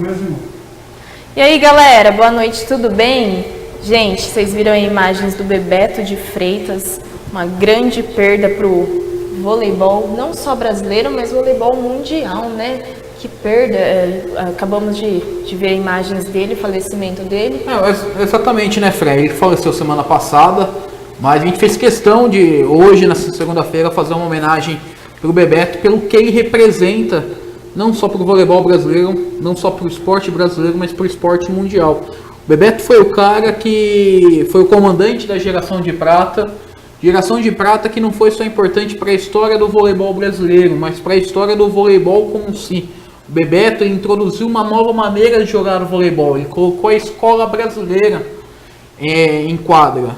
mesmo. E aí, galera, boa noite, tudo bem? Gente, vocês viram aí imagens do Bebeto de Freitas, uma grande perda pro voleibol, não só brasileiro, mas voleibol mundial, né? Que perda, acabamos de ver imagens dele, falecimento dele. Exatamente, né, Fred? Ele faleceu semana passada, mas a gente fez questão de, hoje, nessa segunda-feira, fazer uma homenagem pro Bebeto, pelo que ele representa, não só pro voleibol brasileiro, não só pro esporte brasileiro, mas pro esporte mundial. O Bebeto foi o cara que foi o comandante da geração de prata que não foi só importante para a história do voleibol brasileiro, mas para a história do voleibol como si. O Bebeto introduziu uma nova maneira de jogar o voleibol, ele colocou a escola brasileira em quadra,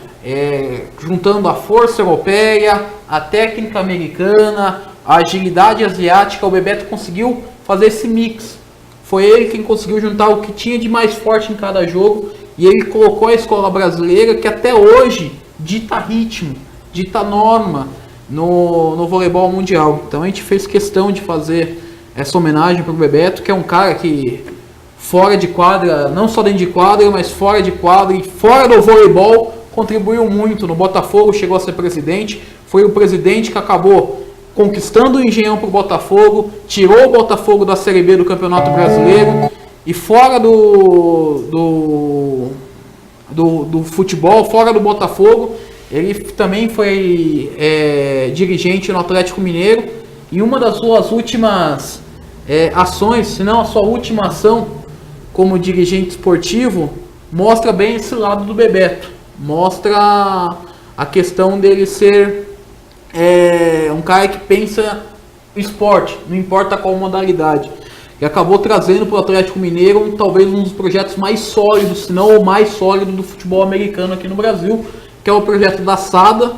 juntando a força europeia, a técnica americana, a agilidade asiática. O Bebeto conseguiu fazer esse mix. Foi ele quem conseguiu juntar o que tinha de mais forte em cada jogo, e ele colocou a escola brasileira que até hoje dita ritmo, dita norma no voleibol mundial. Então a gente fez questão de fazer essa homenagem para o Bebeto, que é um cara que fora de quadra, não só dentro de quadra, mas fora de quadra e fora do voleibol, contribuiu muito. No Botafogo chegou a ser presidente, foi o presidente que acabou conquistando o Engenhão para o Botafogo, tirou o Botafogo da Série B do Campeonato Brasileiro, e fora do futebol, fora do Botafogo, ele também foi dirigente no Atlético Mineiro, e uma das suas últimas ações, se não a sua última ação como dirigente esportivo, mostra bem esse lado do Bebeto, mostra a questão dele ser um cara que pensa no esporte, não importa qual modalidade, e acabou trazendo para o Atlético Mineiro talvez um dos projetos mais sólidos, se não o mais sólido do futebol americano aqui no Brasil, que é o projeto da SADA,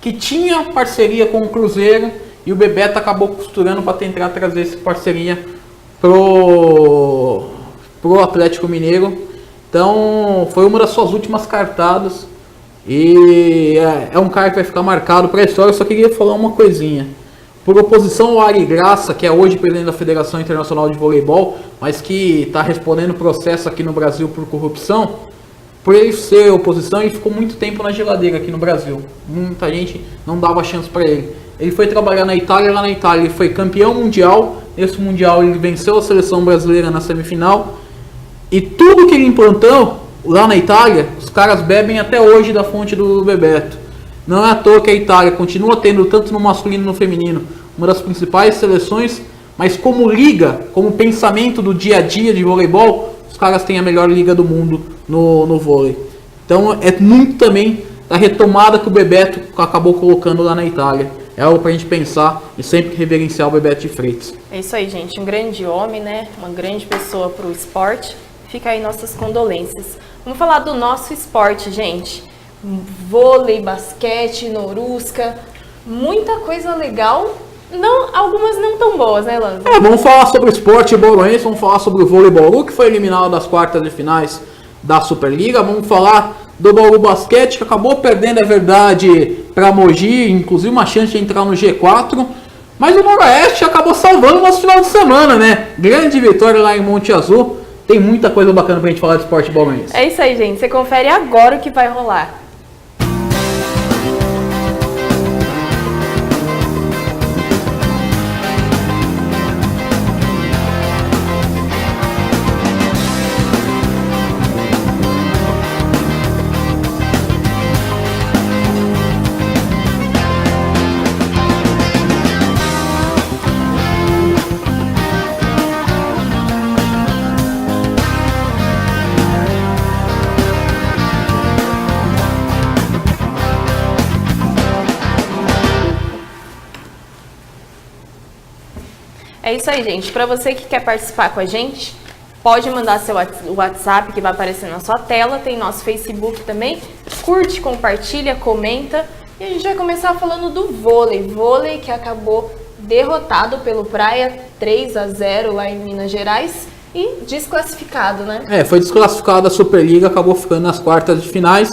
que tinha parceria com o Cruzeiro, e o Bebeto acabou costurando para tentar trazer essa parceria pro Atlético Mineiro. Então foi uma das suas últimas cartadas, e é um cara que vai ficar marcado para a história. Eu só queria falar uma coisinha. Por oposição ao Ari Graça, que é hoje presidente da Federação Internacional de Voleibol, mas que está respondendo processo aqui no Brasil por corrupção, por ele ser oposição, ele ficou muito tempo na geladeira aqui no Brasil. Muita gente não dava chance para ele. Ele foi trabalhar na Itália, lá na Itália ele foi campeão mundial. Nesse mundial ele venceu a seleção brasileira na semifinal. E tudo que ele implantou lá na Itália, os caras bebem até hoje da fonte do Bebeto. Não é à toa que a Itália continua tendo, tanto no masculino e no feminino, uma das principais seleções, mas como liga, como pensamento do dia a dia de voleibol, os caras têm a melhor liga do mundo no vôlei. Então é muito também da retomada que o Bebeto acabou colocando lá na Itália. É algo pra gente pensar e sempre reverenciar o Bebeto de Freitas. É isso aí, gente. Um grande homem, né? Uma grande pessoa pro esporte. Fica aí nossas condolências. Vamos falar do nosso esporte, gente. Vôlei, basquete, norusca, muita coisa legal. Não, algumas não tão boas, né, Lanza? Vamos falar sobre o esporte boloense, vamos falar sobre o vôlei Bauru, que foi eliminado das quartas de finais da Superliga. Vamos falar do Bauru Basquete, que acabou perdendo, é verdade, para Mogi, inclusive uma chance de entrar no G4. Mas o Noroeste acabou salvando o nosso final de semana, né? Grande vitória lá em Monte Azul. Tem muita coisa bacana pra gente falar de esporte boloense. É isso aí, gente. Você confere agora o que vai rolar. É isso aí, gente. Para você que quer participar com a gente, pode mandar seu WhatsApp que vai aparecer na sua tela. Tem nosso Facebook também. Curte, compartilha, comenta. E a gente vai começar falando do vôlei. Vôlei que acabou derrotado pelo Praia 3-0 lá em Minas Gerais e desclassificado, né? Foi desclassificado da Superliga, acabou ficando nas quartas de finais.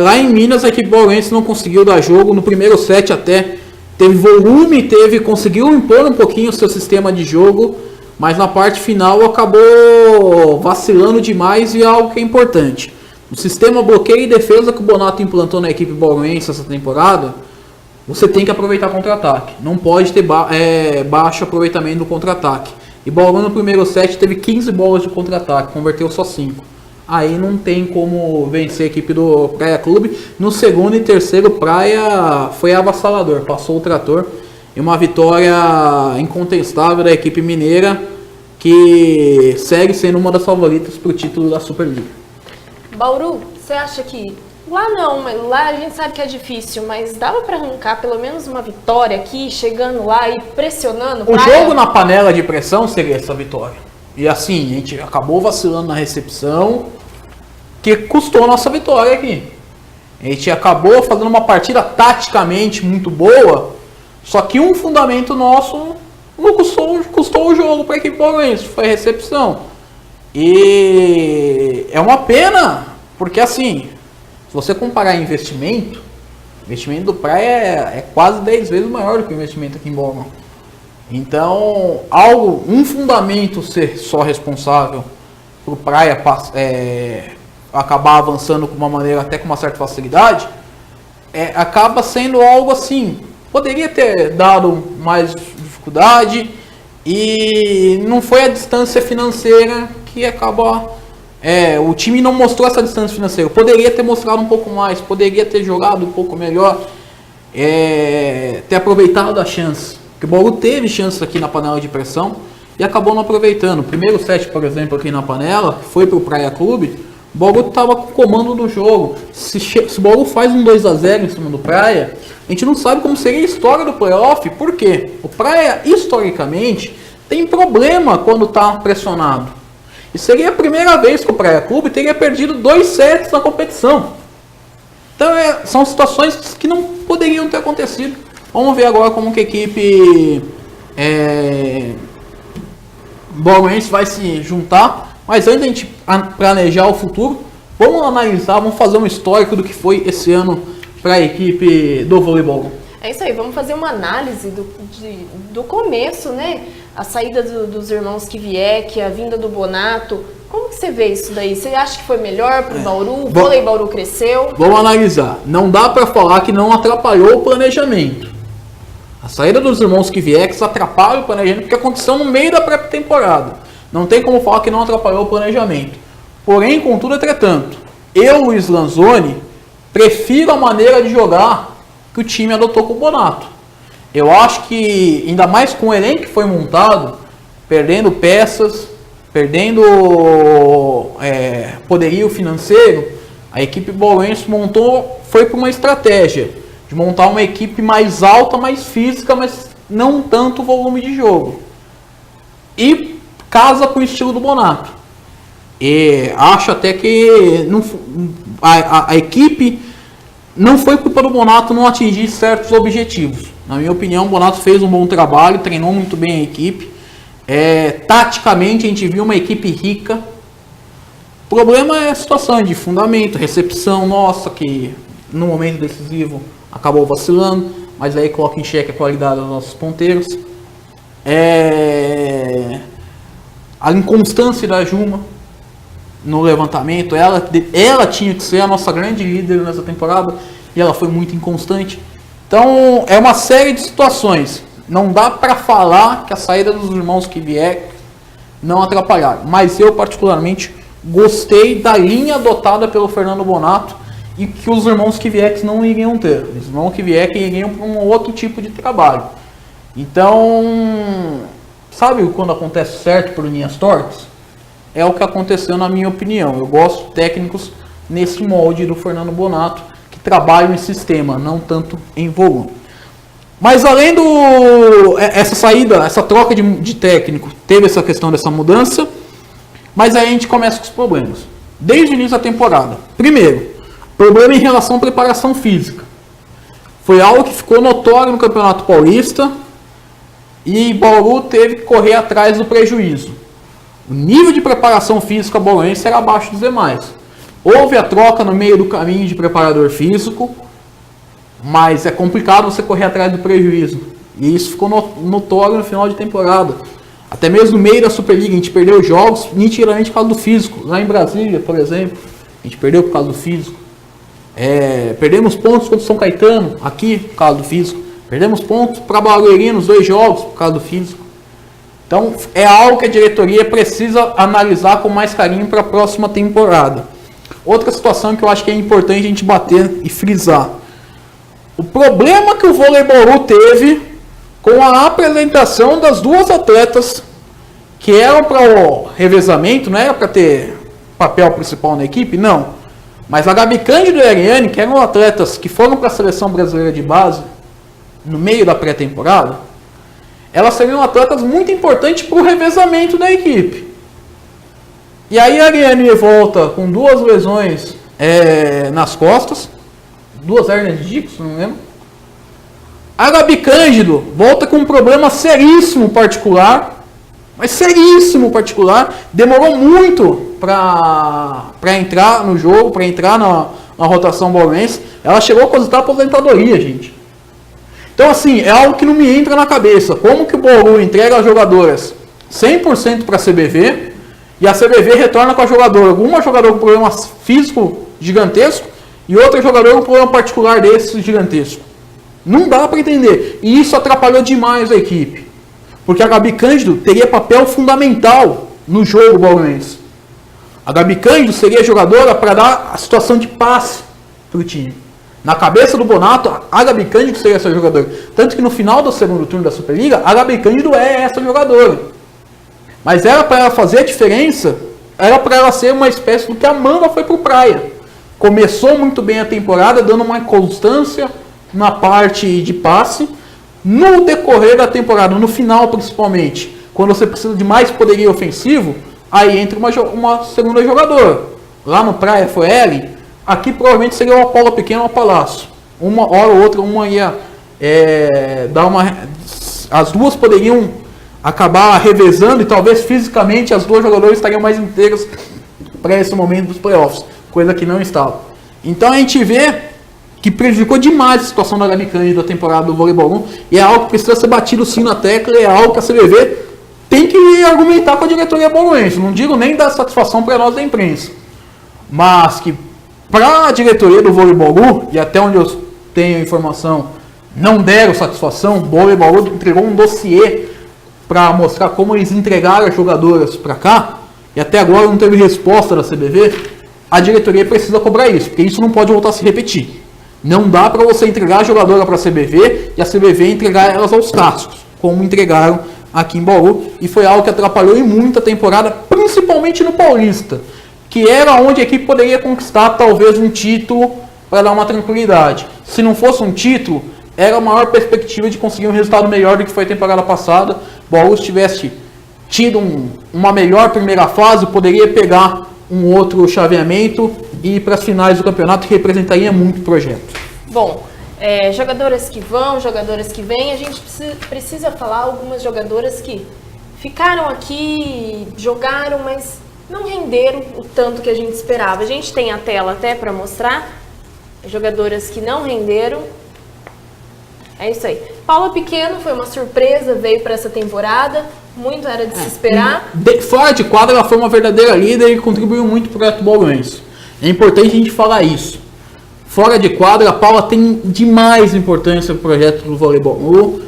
Lá em Minas, a equipe bauruense não conseguiu dar jogo. No primeiro set até teve volume, conseguiu impor um pouquinho o seu sistema de jogo, mas na parte final acabou vacilando demais e é algo que é importante. O sistema bloqueio e defesa que o Bonato implantou na equipe bauruense essa temporada, você tem que aproveitar contra-ataque. Não pode ter baixo aproveitamento do contra-ataque. E Bauru no primeiro set teve 15 bolas de contra-ataque, converteu só 5. Aí não tem como vencer a equipe do Praia Clube. No segundo e terceiro, Praia foi avassalador, passou o trator. E uma vitória incontestável da equipe mineira, que segue sendo uma das favoritas para o título da Superliga. Bauru, você acha que... Lá não, mas lá a gente sabe que é difícil, mas dava para arrancar pelo menos uma vitória aqui, chegando lá e pressionando? O jogo na panela de pressão seria essa vitória. E assim, a gente acabou vacilando na recepção, que custou a nossa vitória aqui. A gente acabou fazendo uma partida taticamente muito boa, só que um fundamento nosso não custou o jogo para a equipe bauruense, foi a recepção. E é uma pena, porque assim, se você comparar investimento, o investimento do Praia é quase 10 vezes maior do que o investimento aqui em Bauru. Então, um fundamento ser só responsável para o Praia acabar avançando com uma maneira, até com uma certa facilidade, acaba sendo algo assim, poderia ter dado mais dificuldade e não foi a distância financeira que acaba... o time não mostrou essa distância financeira, poderia ter mostrado um pouco mais, poderia ter jogado um pouco melhor, ter aproveitado a chance. Porque o Bauru teve chances aqui na panela de pressão e acabou não aproveitando. O primeiro set, por exemplo, aqui na panela, que foi para o Praia Clube, o Bauru estava com o comando do jogo. Se o Bauru faz um 2-0 em cima do Praia, a gente não sabe como seria a história do playoff. Por quê? O Praia, historicamente, tem problema quando está pressionado. E seria a primeira vez que o Praia Clube teria perdido 2 sets na competição. Então são situações que não poderiam ter acontecido. Vamos ver agora como que a equipe bauruense vai se juntar. Mas antes da gente planejar o futuro, vamos analisar, vamos fazer um histórico do que foi esse ano para a equipe do voleibol. É isso aí, vamos fazer uma análise do começo, né? A saída dos irmãos Kivieck, a vinda do Bonato. Como que você vê isso daí? Você acha que foi melhor para o Bauru? O vôlei Bauru cresceu? Vamos analisar. Não dá para falar que não atrapalhou o planejamento. A saída dos irmãos Kivieck atrapalha o planejamento porque aconteceu no meio da pré-temporada. Não tem como falar que não atrapalhou o planejamento. Porém, contudo, entretanto, eu, Luiz Lanzoni, prefiro a maneira de jogar que o time adotou com o Bonato. Eu acho que, ainda mais com o elenco que foi montado, perdendo peças, perdendo poderio financeiro, a equipe bauruense foi para uma estratégia de montar uma equipe mais alta, mais física, mas não tanto volume de jogo. E casa com o estilo do Bonato. E acho até que a equipe não foi culpa do Bonato não atingir certos objetivos. Na minha opinião, o Bonato fez um bom trabalho, treinou muito bem a equipe. Taticamente, a gente viu uma equipe rica. O problema é a situação de fundamento, recepção nossa, que no momento decisivo acabou vacilando, mas aí coloca em xeque a qualidade dos nossos ponteiros. A inconstância da Juma no levantamento, ela tinha que ser a nossa grande líder nessa temporada e ela foi muito inconstante. Então é uma série de situações. Não dá para falar que a saída dos irmãos Kivieck não atrapalharam, mas eu particularmente gostei da linha adotada pelo Fernando Bonato e que os irmãos Kivieck não iriam ter. Os irmãos Kivieck iriam para um outro tipo de trabalho. Então, sabe quando acontece certo por linhas tortas? É o que aconteceu na minha opinião. Eu gosto de técnicos nesse molde do Fernando Bonato, que trabalham em sistema, não tanto em volume. Mas além essa saída, essa troca de técnico, teve essa questão dessa mudança, mas aí a gente começa com os problemas. Desde o início da temporada. Primeiro, problema em relação à preparação física. Foi algo que ficou notório no Campeonato Paulista e Bauru teve que correr atrás do prejuízo. O nível de preparação física bauruense era abaixo dos demais. Houve a troca no meio do caminho de preparador físico, mas é complicado você correr atrás do prejuízo. E isso ficou notório no final de temporada. Até mesmo no meio da Superliga, a gente perdeu jogos nitidamente por causa do físico. Lá em Brasília, por exemplo, a gente perdeu por causa do físico. Perdemos pontos contra o São Caetano, aqui, por causa do físico. Perdemos pontos para Barueri nos 2 jogos, por causa do físico. Então, é algo que a diretoria precisa analisar com mais carinho para a próxima temporada. Outra situação que eu acho que é importante a gente bater e frisar. O problema que o Voleibol teve com a apresentação das 2 atletas que eram para o revezamento, não era para ter papel principal na equipe, não. Mas a Gabi Cândido e a Ariane, que eram atletas que foram para a seleção brasileira de base no meio da pré-temporada, elas seriam atletas muito importantes para o revezamento da equipe. E aí a Ariane volta com 2 lesões nas costas, 2 hérnias de disco, não lembro. A Gabi Cândido volta com um problema seríssimo particular, mas seríssimo particular, demorou muito para entrar no jogo, para entrar na rotação bauruense. Ela chegou a cogitar a aposentadoria, gente. Então, assim, é algo que não me entra na cabeça. Como que o Bauru entrega as jogadoras 100% para a CBV e a CBV retorna com a jogadora, uma jogadora com problema físico gigantesco e outra jogadora com problema particular desse gigantesco? Não dá para entender. E isso atrapalhou demais a equipe. Porque a Gabi Cândido teria papel fundamental no jogo bauruense. A Gabi Cândido seria jogadora para dar a situação de passe para o time. Na cabeça do Bonato, a Gabi Cândido seria essa jogadora. Tanto que no final do segundo turno da Superliga, a Gabi Cândido é essa jogadora. Mas era para ela fazer a diferença, era para ela ser uma espécie do que a Amanda foi para o Praia. Começou muito bem a temporada, dando uma constância na parte de passe. No decorrer da temporada, no final principalmente, quando você precisa de mais poderio ofensivo, aí entra uma segunda jogadora. Lá no Praia foi Ellen. Aqui provavelmente seria uma Paula Pequena ou uma Palácio. Uma hora ou outra, uma ia dar uma... As duas poderiam acabar revezando e talvez fisicamente as 2 jogadoras estariam mais inteiras para esse momento dos playoffs. Coisa que não estava. Então a gente vê que prejudicou demais a situação da Gabi Cândido da temporada do Voleibol 1. E é algo que precisa ser batido sim na tecla. E é algo que a CBV tem que argumentar com a diretoria bauruense. Não digo nem dar satisfação para nós da imprensa. Mas que para a diretoria do Voleibol, e até onde eu tenho informação, não deram satisfação. O Voleibol entregou um dossiê para mostrar como eles entregaram as jogadoras para cá, e até agora não teve resposta da CBV. A diretoria precisa cobrar isso, porque isso não pode voltar a se repetir. Não dá para você entregar a jogadora para a CBV e a CBV entregar elas aos cascos, como entregaram aqui em Bauru, e foi algo que atrapalhou em muita temporada, principalmente no Paulista, que era onde a equipe poderia conquistar talvez um título para dar uma tranquilidade. Se não fosse um título, era a maior perspectiva de conseguir um resultado melhor do que foi a temporada passada. Bauru, se tivesse tido uma melhor primeira fase, poderia pegar um outro chaveamento e ir para as finais do campeonato, que representaria muito o projeto. Bom, jogadoras que vão, jogadoras que vêm, a gente precisa falar algumas jogadoras que ficaram aqui, jogaram, mas não renderam o tanto que a gente esperava. A gente tem a tela até para mostrar jogadoras que não renderam. É isso aí. Paula Pequeno foi uma surpresa, veio para essa temporada, muito era de se esperar. Fora de quadra, ela foi uma verdadeira líder e contribuiu muito para o projeto bauruense. É importante a gente falar isso. Fora de quadra, a Paula tem demais importância no projeto do Voleibol.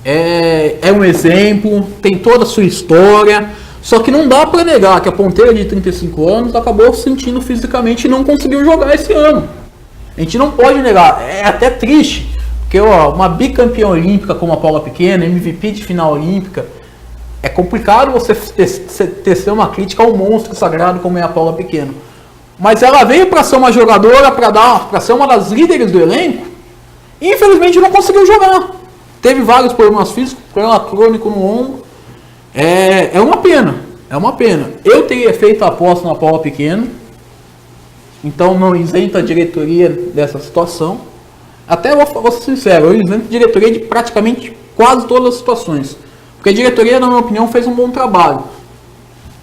É um exemplo, tem toda a sua história. Só que não dá para negar que a ponteira de 35 anos acabou se sentindo fisicamente e não conseguiu jogar esse ano. A gente não pode negar. É até triste, porque uma bicampeã olímpica como a Paula Pequeno, MVP de final olímpica, é complicado você tecer uma crítica ao monstro sagrado como é a Paula Pequeno. Mas ela veio para ser uma jogadora, para ser uma das líderes do elenco, e infelizmente não conseguiu jogar. Teve vários problemas físicos, problema crônico no ombro. É uma pena, é uma pena. Eu teria feito a aposta na Paula Pequeno, então não isento a diretoria dessa situação. Até vou ser sincero, eu isento a diretoria de praticamente quase todas as situações. Porque a diretoria, na minha opinião, fez um bom trabalho.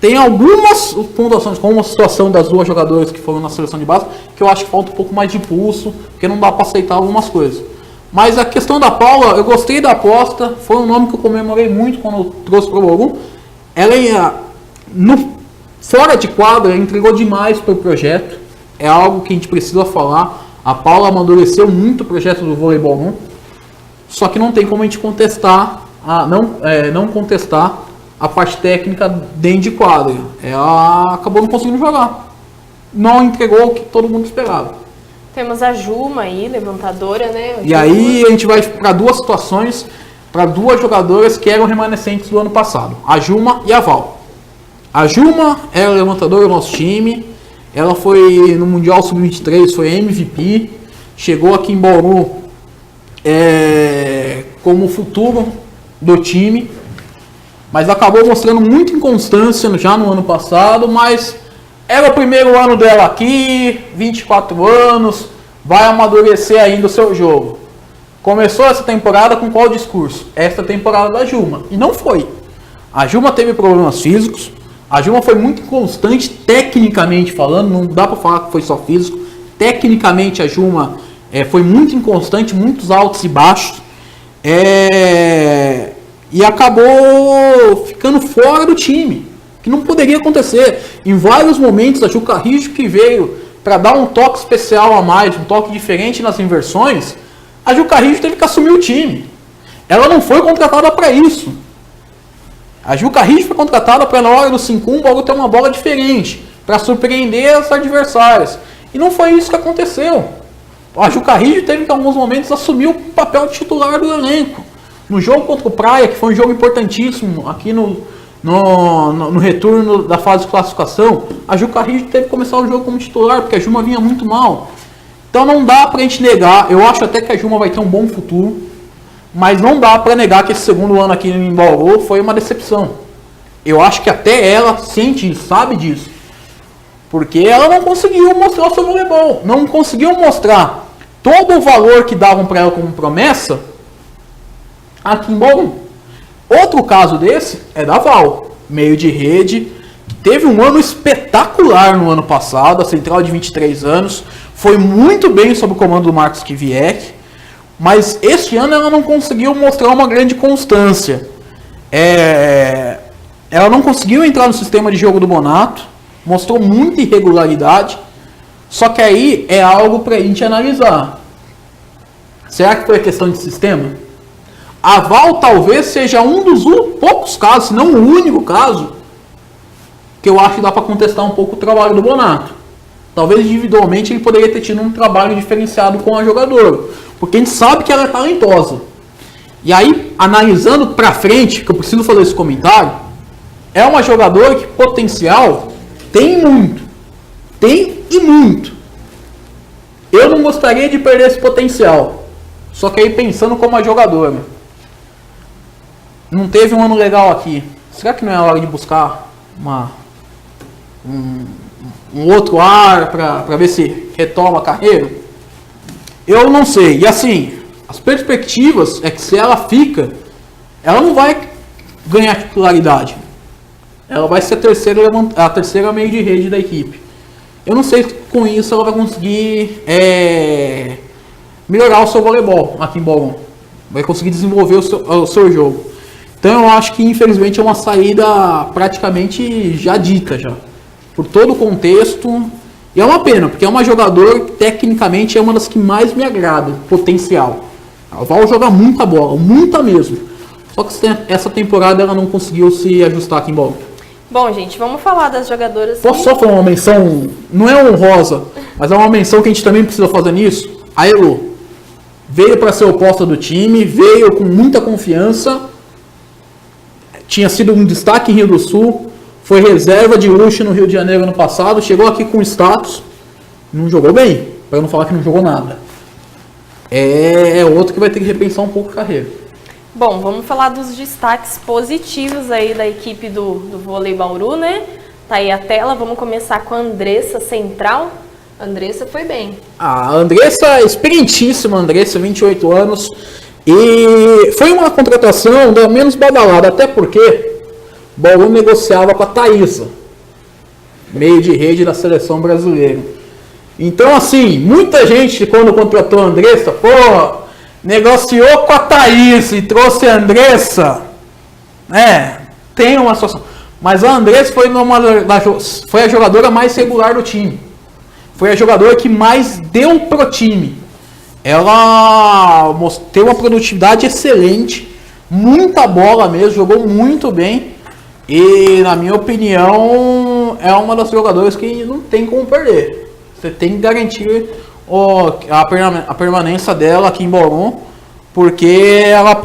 Tem algumas pontuações, como a situação das 2 jogadoras que foram na seleção de base, que eu acho que falta um pouco mais de pulso, porque não dá para aceitar algumas coisas. Mas a questão da Paula, eu gostei da aposta, foi um nome que eu comemorei muito quando eu trouxe para o Bauru. ela fora de quadra, ela entregou demais para o projeto. É algo que a gente precisa falar. A Paula amadureceu muito o projeto do Voleibol 1. Só que não tem como a gente contestar, não contestar a parte técnica dentro de quadra. Ela acabou não conseguindo jogar. Não entregou o que todo mundo esperava. Temos a Juma aí, levantadora, né? E aí a gente vai para duas situações, para duas jogadoras que eram remanescentes do ano passado. A Juma e a Val. A Juma era levantadora do nosso time. Ela foi no Mundial Sub-23, foi MVP. Chegou aqui em Bauru como futuro do time. Mas acabou mostrando muita inconstância já no ano passado. Mas era o primeiro ano dela aqui, 24 anos. Vai amadurecer ainda o seu jogo. Começou essa temporada com qual discurso? Esta temporada da Juma. E não foi. A Juma teve problemas físicos. A Juma foi muito inconstante, tecnicamente falando. Não dá para falar que foi só físico. Tecnicamente a Juma foi muito inconstante, muitos altos e baixos. E acabou ficando fora do time. Que não poderia acontecer. Em vários momentos a Ju Carrijo, que veio para dar um toque especial a mais, um toque diferente nas inversões, a Ju Carrijo teve que assumir o time. Ela não foi contratada para isso. A Ju Carrijo foi contratada para, na hora do 5-1, o Bauru ter uma bola diferente, para surpreender as adversárias. E não foi isso que aconteceu. A Ju Carrijo teve que, em alguns momentos, assumir o papel de titular do elenco. No jogo contra o Praia, que foi um jogo importantíssimo, aqui no retorno da fase de classificação, a Ju Carrijo teve que começar o jogo como titular, porque a Juma vinha muito mal. Então não dá pra gente negar, eu acho até que a Juma vai ter um bom futuro, mas não dá pra negar que esse segundo ano aqui em Bauru foi uma decepção. Eu acho que até ela sente isso, sabe disso. Porque ela não conseguiu mostrar o seu voleibol, não conseguiu mostrar todo o valor que davam pra ela como promessa aqui em Bauru. Outro caso desse é da Val, meio de rede, que teve um ano espetacular no ano passado, a central de 23 anos, foi muito bem sob o comando do Marcos Kiviek, mas este ano ela não conseguiu mostrar uma grande constância. Ela não conseguiu entrar no sistema de jogo do Bonato, mostrou muita irregularidade, só que aí é algo para a gente analisar. Será que foi questão de sistema? A Val talvez seja um dos poucos casos, se não o único caso, que eu acho que dá para contestar um pouco o trabalho do Bonato. Talvez individualmente ele poderia ter tido um trabalho diferenciado com a jogadora, porque a gente sabe que ela é talentosa. E aí, analisando para frente, que eu preciso fazer esse comentário, é uma jogadora que potencial tem muito. Tem e muito. Eu não gostaria de perder esse potencial. Só que aí pensando como a jogadora. Não teve um ano legal aqui. Será que não é a hora de buscar um outro ar para ver se retoma a carreira? Eu não sei. E assim, as perspectivas é que se ela fica, ela não vai ganhar titularidade. Ela vai ser a terceira meio de rede da equipe. Eu não sei se com isso ela vai conseguir melhorar o seu voleibol aqui em Bauru. Vai conseguir desenvolver o seu jogo. Então eu acho que infelizmente é uma saída praticamente já dita já. Por todo o contexto. E é uma pena, porque é uma jogadora que tecnicamente é uma das que mais me agrada, potencial. Ela vai jogar muita bola, muita mesmo. Só que essa temporada ela não conseguiu se ajustar aqui em Bauru. Bom, gente, vamos falar das jogadoras. Posso só falar uma menção, não é honrosa, mas é uma menção que a gente também precisa fazer nisso? A Elo veio para ser oposta do time, veio com muita confiança. Tinha sido um destaque em Rio do Sul, foi reserva de luxo no Rio de Janeiro ano passado, chegou aqui com status, não jogou bem, para não falar que não jogou nada. É outro que vai ter que repensar um pouco a carreira. Bom, vamos falar dos destaques positivos aí da equipe do Vôlei Bauru, né? Tá aí a tela, vamos começar com a Andressa, central. A Andressa foi bem. A Andressa, experientíssima, Andressa, 28 anos. E foi uma contratação da menos badalada, até porque o Bauru negociava com a Thaísa, meio de rede da seleção brasileira. Então, assim, muita gente quando contratou a Andressa, negociou com a Thaísa e trouxe a Andressa, tem uma situação. Mas a Andressa foi a jogadora mais regular do time. Foi a jogadora que mais deu pro time. Ela teve uma produtividade excelente, muita bola mesmo, jogou muito bem. E, na minha opinião, é uma das jogadoras que não tem como perder. Você tem que garantir a permanência dela aqui em Bauru, porque ela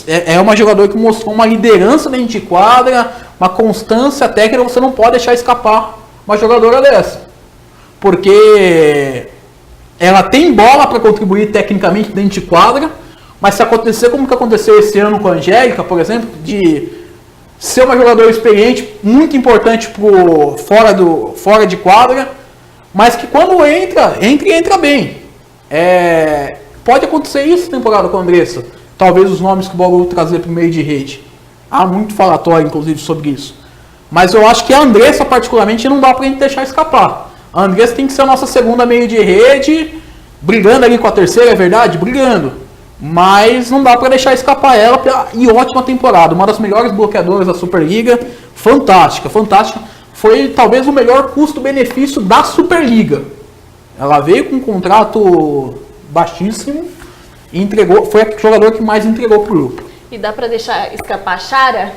é uma jogadora que mostrou uma liderança dentro de quadra, uma constância técnica. Você não pode deixar escapar uma jogadora dessa, porque ela tem bola para contribuir tecnicamente dentro de quadra, mas se acontecer como que aconteceu esse ano com a Angélica, por exemplo, de ser uma jogadora experiente, muito importante fora de quadra, mas que quando entra bem. Pode acontecer isso na temporada com a Andressa. Talvez os nomes que o Bauru trazer para o meio de rede. Há muito falatório, inclusive, sobre isso. Mas eu acho que a Andressa, particularmente, não dá para a gente deixar escapar. A Andressa tem que ser a nossa segunda meio de rede, brigando ali com a terceira, é verdade? Brigando. Mas não dá para deixar escapar ela. E ótima temporada, uma das melhores bloqueadoras da Superliga. Fantástica, fantástica. Foi talvez o melhor custo-benefício da Superliga. Ela veio com um contrato baixíssimo e foi a jogadora que mais entregou pro grupo. E dá para deixar escapar a Chara?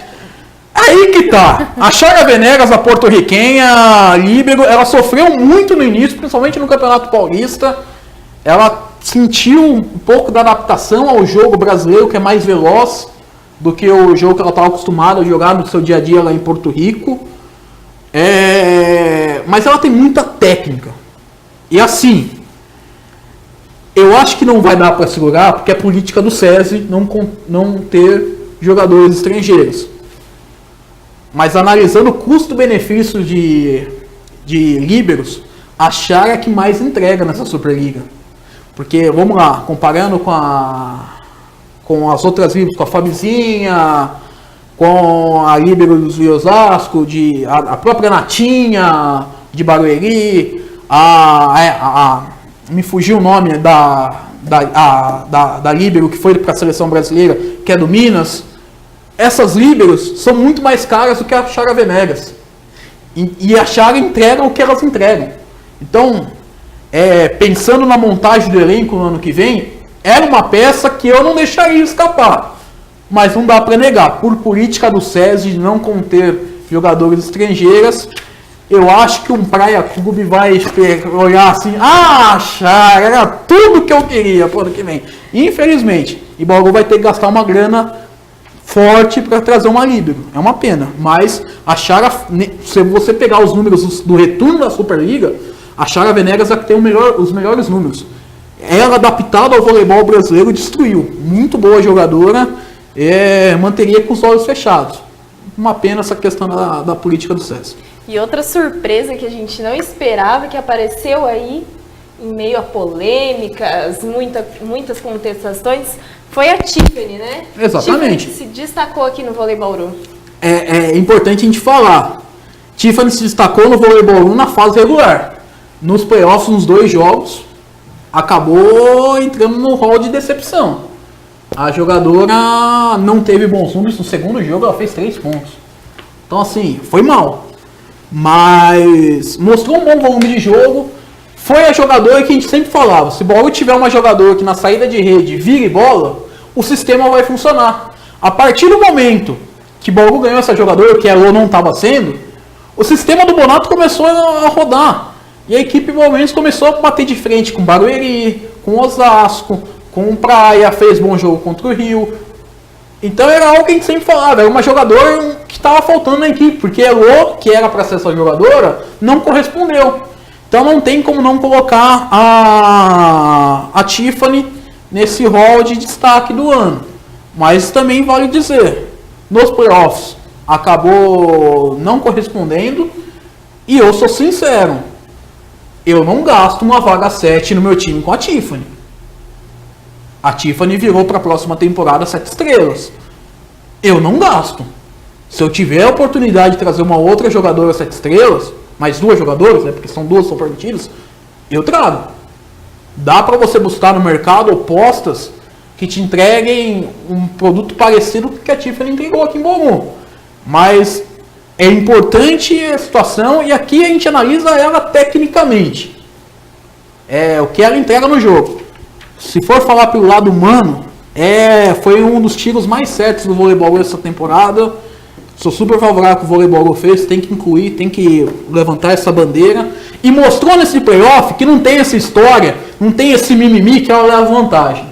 Aí que tá. A Chara Venegas, a porto-riquenha, líbero, ela sofreu muito no início, principalmente no Campeonato Paulista. Ela sentiu um pouco da adaptação ao jogo brasileiro, que é mais veloz do que o jogo que ela estava acostumada a jogar no seu dia a dia lá em Porto Rico. Mas ela tem muita técnica. E assim, eu acho que não vai dar para segurar, porque é política do SESI não ter jogadores estrangeiros. Mas analisando o custo-benefício de líberos, a Chara é que mais entrega nessa Superliga. Porque, vamos lá, comparando com as outras líberos, com a Fabizinha, com a líbero do Osasco, a própria Natinha, de Barueri, me fugiu o nome da líbero que foi para a seleção brasileira, que é do Minas. Essas líberos são muito mais caras do que a Chara Venegas. E a Chara entrega o que elas entregam. Então, pensando na montagem do elenco no ano que vem, era uma peça que eu não deixaria escapar. Mas não dá para negar, por política do SESI de não conter jogadores estrangeiras, eu acho que um Praia Clube vai olhar assim, Chara, era tudo que eu queria pro ano que vem. Infelizmente, e Bauru vai ter que gastar uma grana forte para trazer uma líbero. É uma pena, mas a Chara, se você pegar os números do retorno da Superliga, a Chara Venegas é que tem os melhores números. Ela, adaptada ao voleibol brasileiro, destruiu. Muito boa jogadora, manteria com os olhos fechados. Uma pena essa questão da política do SESI. E outra surpresa que a gente não esperava, que apareceu aí, em meio a polêmicas, muitas contestações, foi a Tiffany, né? Exatamente. Tiffany se destacou aqui no Vôlei Bauru. É importante a gente falar. Tiffany se destacou no Vôlei Bauru na fase regular. Nos playoffs, nos 2 jogos, acabou entrando no rol de decepção. A jogadora não teve bons números. No segundo jogo ela fez 3 pontos. Então assim, foi mal. Mas mostrou um bom volume de jogo. Foi a jogadora que a gente sempre falava. Se o Bauru tiver uma jogadora que na saída de rede vire bola, o sistema vai funcionar. A partir do momento que o Bauru ganhou essa jogadora, que a Elô não estava sendo, o sistema do Bonato começou a rodar. E a equipe realmente começou a bater de frente com Barueri, com Osasco, com o Praia, fez bom jogo contra o Rio. Então era algo que a gente sempre falava, era uma jogadora que estava faltando na equipe, porque a Elô, que era para ser essa jogadora, não correspondeu. Então não tem como não colocar a Tiffany nesse rol de destaque do ano. Mas também vale dizer, nos playoffs acabou não correspondendo. E eu sou sincero, eu não gasto uma vaga 7 no meu time com a Tiffany. A Tiffany virou para a próxima temporada 7 estrelas. Eu não gasto. Se eu tiver a oportunidade de trazer uma outra jogadora 7 estrelas, mais 2 jogadoras, né, porque são 2 são permitidas, eu trago. Dá para você buscar no mercado opostas que te entreguem um produto parecido com o que a Tiffany entregou aqui em Bauru. Mas é importante a situação e aqui a gente analisa ela tecnicamente. O que ela entrega no jogo. Se for falar pelo lado humano, foi um dos tiros mais certos do voleibol essa temporada. Sou super favorável que o voleibol fez, tem que incluir, tem que levantar essa bandeira. E mostrou nesse playoff que não tem essa história, não tem esse mimimi que ela leva vantagem.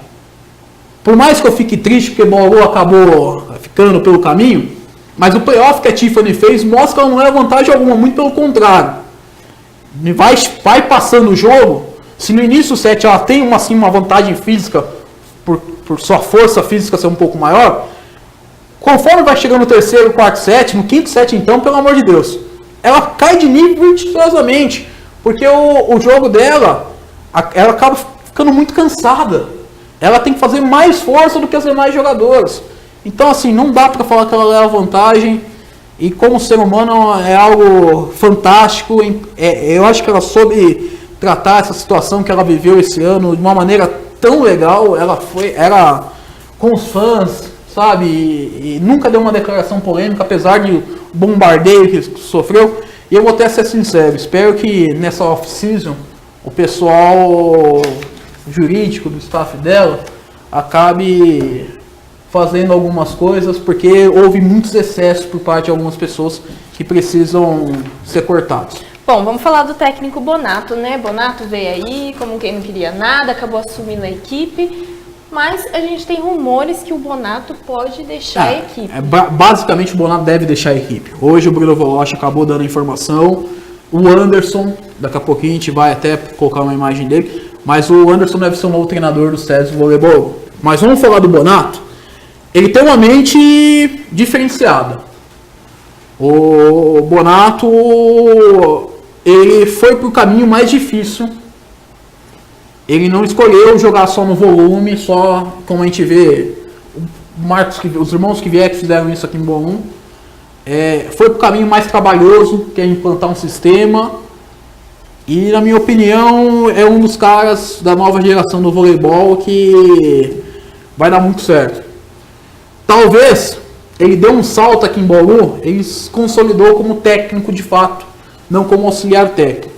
Por mais que eu fique triste porque o Bauru acabou ficando pelo caminho, mas o playoff que a Tiffany fez mostra que ela não leva vantagem alguma, muito pelo contrário. Vai passando o jogo, se no início do set ela tem uma vantagem física, por sua força física ser um pouco maior, conforme vai chegando no terceiro, quarto set, no quinto set então, pelo amor de Deus, ela cai de nível vertiginosamente, porque o jogo dela, ela acaba ficando muito cansada. Ela tem que fazer mais força do que as demais jogadoras. Então assim, não dá para falar que ela leva vantagem, e como ser humano é algo fantástico. Eu acho que ela soube tratar essa situação que ela viveu esse ano de uma maneira tão legal. Ela com os fãs, sabe, e nunca deu uma declaração polêmica, apesar de bombardeio que sofreu. E eu vou até ser sincero, espero que nessa off-season o pessoal jurídico do staff dela acabe fazendo algumas coisas, porque houve muitos excessos por parte de algumas pessoas que precisam ser cortados. Bom, vamos falar do técnico Bonato, né? Bonato veio aí como quem não queria nada, acabou assumindo a equipe, mas a gente tem rumores que o Bonato pode deixar a equipe. Basicamente o Bonato deve deixar a equipe. Hoje o Bruno Voloche acabou dando a informação, o Anderson, daqui a pouquinho a gente vai até colocar uma imagem dele, mas o Anderson deve ser o novo treinador do SESI Voleibol. Mas vamos falar do Bonato. Ele tem uma mente diferenciada. O Bonato, ele foi para o caminho mais difícil. Ele não escolheu jogar só no volume, só como a gente vê os irmãos que vieram que fizeram isso aqui em Bolum. Foi para o caminho mais trabalhoso, que é implantar um sistema. E na minha opinião é um dos caras da nova geração do voleibol que vai dar muito certo. Talvez ele deu um salto aqui em Bauru, ele se consolidou como técnico de fato, não como auxiliar técnico.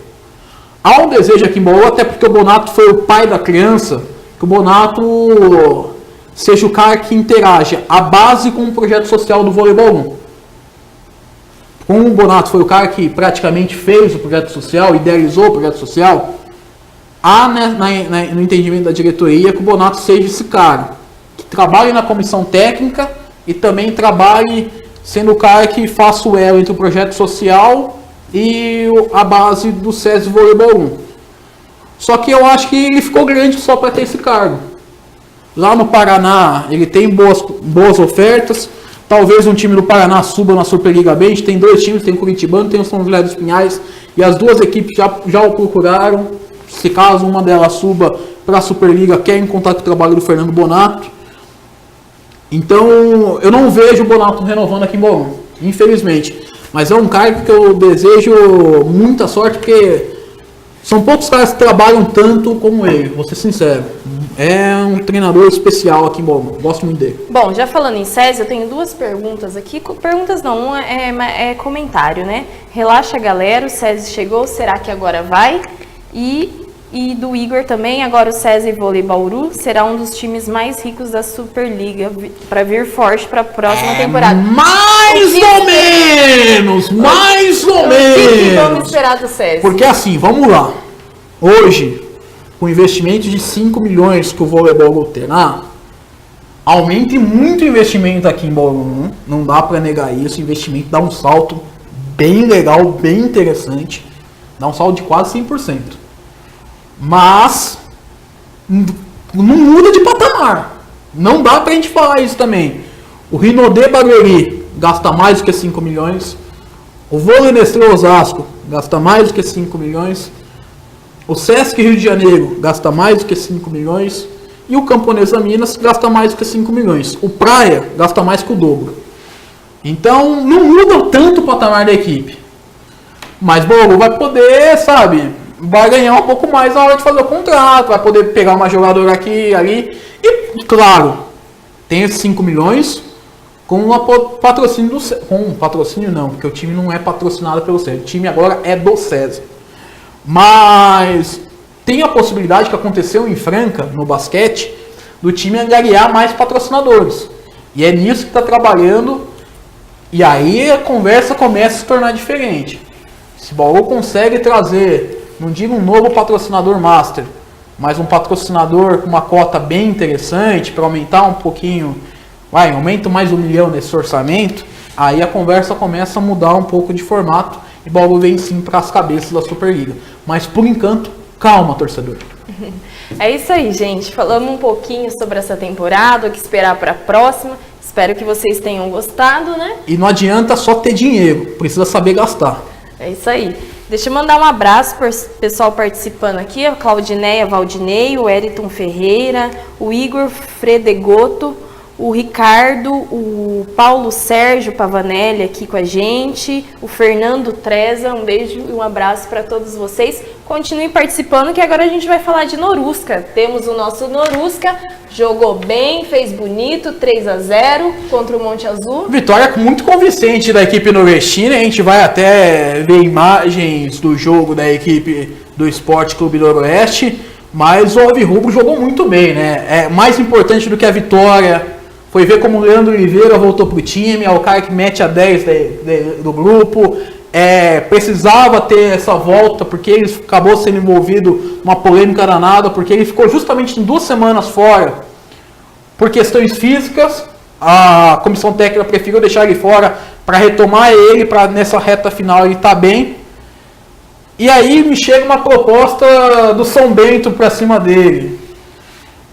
Há um desejo aqui em Bauru, até porque o Bonato foi o pai da criança, que o Bonato seja o cara que interaja a base com o projeto social do voleibol. Como o Bonato foi o cara que praticamente fez o projeto social, idealizou o projeto social, há no entendimento da diretoria que o Bonato seja esse cara que trabalhe na comissão técnica e também trabalhe sendo o cara que faça o elo entre o projeto social e a base do SESI Voleibol 1. Só que eu acho que ele ficou grande só para ter esse cargo. Lá no Paraná ele tem boas ofertas. Talvez um time do Paraná suba na Superliga B. A gente tem dois times, tem o Curitibano, tem o São José dos Pinhais, e as duas equipes já o procuraram. Se caso uma delas suba para a Superliga, querem contar com o trabalho do Fernando Bonato. Então eu não vejo o Bonato renovando aqui em Bauru, infelizmente. Mas é um cara que eu desejo muita sorte, porque são poucos caras que trabalham tanto como ele, vou ser sincero. É um treinador especial aqui em Bauru, gosto muito dele. Bom, já falando em SESI, eu tenho duas perguntas aqui. Perguntas não, uma é comentário, né? Relaxa, galera, o SESI chegou, será que agora vai? E do Igor também, agora o SESI Vôlei Bauru será um dos times mais ricos da Superliga para vir forte para a próxima temporada. Mais ou menos! O que vamos esperar do SESI? Porque assim, vamos lá. Hoje, com investimento de 5 milhões que o voleibol terá, aumente muito o investimento aqui em Bauru. Não dá para negar isso. O investimento dá um salto bem legal, bem interessante. Dá um salto de quase 100%. Mas não muda de patamar. Não dá pra gente falar isso também. O Rinodê Barueri gasta mais do que 5 milhões. O Vôlei Nestlé Osasco gasta mais do que 5 milhões. O Sesc Rio de Janeiro gasta mais do que 5 milhões. E o Camponesa Minas gasta mais do que 5 milhões. O Praia gasta mais que o dobro. Então não muda tanto o patamar da equipe. Mas Bauru vai poder, sabe, vai ganhar um pouco mais na hora de fazer o contrato, vai poder pegar uma jogadora aqui ali. E, claro, tem esses 5 milhões, com um patrocínio não, porque o time não é patrocinado pelo César, o time agora é do César. Mas tem a possibilidade que aconteceu em Franca, no basquete, do time angariar mais patrocinadores. E é nisso que está trabalhando, e aí a conversa começa a se tornar diferente. Se o Bauru consegue trazer, não digo um novo patrocinador master, mas um patrocinador com uma cota bem interessante para aumentar um pouquinho, aumenta mais 1 milhão nesse orçamento, aí a conversa começa a mudar um pouco de formato e o Bauru vem sim para as cabeças da Superliga. Mas por enquanto, calma, torcedor. É isso aí, gente. Falamos um pouquinho sobre essa temporada, o que esperar para a próxima. Espero que vocês tenham gostado, né? E não adianta só ter dinheiro, precisa saber gastar. É isso aí. Deixa eu mandar um abraço para o pessoal participando aqui, a Claudineia Valdinei, o Eriton Ferreira, o Igor Fredegoto, o Ricardo, o Paulo Sérgio Pavanelli aqui com a gente, o Fernando Treza, um beijo e um abraço para todos vocês. Continuem participando que agora a gente vai falar de Norusca. Temos o nosso Norusca, jogou bem, fez bonito, 3-0 contra o Monte Azul. Vitória muito convincente da equipe nordestina, a gente vai até ver imagens do jogo da equipe do Esporte Clube Noroeste, mas o Alvirrubro jogou muito bem, né? É mais importante do que a vitória. Foi ver como o Leandro Oliveira voltou pro time, é o cara que mete a 10 do grupo. Precisava ter essa volta, porque ele acabou sendo envolvido numa polêmica danada, porque ele ficou justamente em 2 semanas fora por questões físicas. A comissão técnica preferiu deixar ele fora para retomar ele, para nessa reta final ele estar bem. E aí me chega uma proposta do São Bento para cima dele.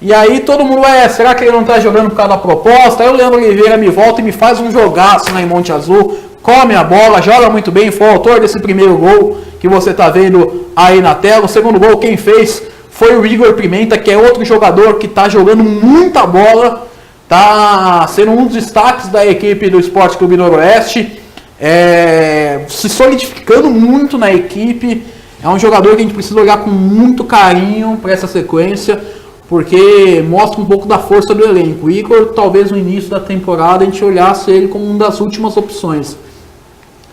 E aí todo mundo será que ele não está jogando por causa da proposta? Aí o Leandro Oliveira me volta e me faz um jogaço lá em Monte Azul, come a bola, joga muito bem, foi o autor desse primeiro gol que você está vendo aí na tela. O segundo gol quem fez foi o Igor Pimenta, que é outro jogador que está jogando muita bola, está sendo um dos destaques da equipe do Esporte Clube Noroeste, se solidificando muito na equipe. É um jogador que a gente precisa olhar com muito carinho para essa sequência, porque mostra um pouco da força do elenco. O Igor, talvez no início da temporada, a gente olhasse ele como uma das últimas opções.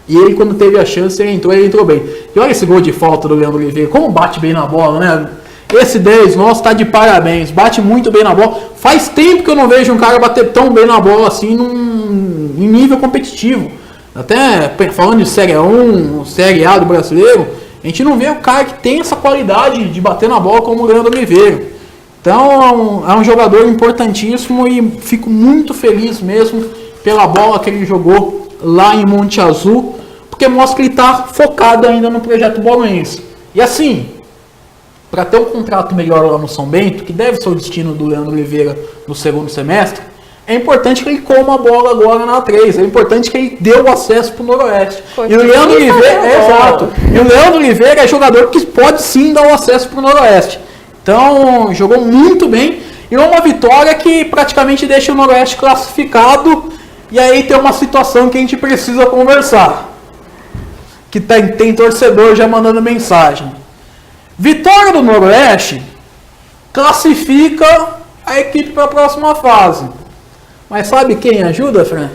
E ele, quando teve a chance, ele entrou bem. E olha esse gol de falta do Leandro Oliveira, como bate bem na bola, né? Esse 10, nossa, tá de parabéns, bate muito bem na bola. Faz tempo que eu não vejo um cara bater tão bem na bola assim, em nível competitivo. Até falando de Série 1, Série A do brasileiro, a gente não vê o cara que tem essa qualidade de bater na bola como o Leandro Oliveira. Então é um jogador importantíssimo e fico muito feliz mesmo pela bola que ele jogou lá em Monte Azul, porque mostra que ele está focado ainda no projeto bauruense. E assim, para ter um contrato melhor lá no São Bento, que deve ser o destino do Leandro Oliveira no segundo semestre, é importante que ele coma a bola agora na A3, é importante que ele dê o acesso para o Noroeste. E o Leandro Oliveira, e o Leandro Oliveira é jogador que pode sim dar o acesso para o Noroeste. Então, jogou muito bem e uma vitória que praticamente deixa o Noroeste classificado. E aí tem uma situação que a gente precisa conversar. Que tem torcedor já mandando mensagem. Vitória do Noroeste classifica a equipe para a próxima fase. Mas sabe quem ajuda, Fran?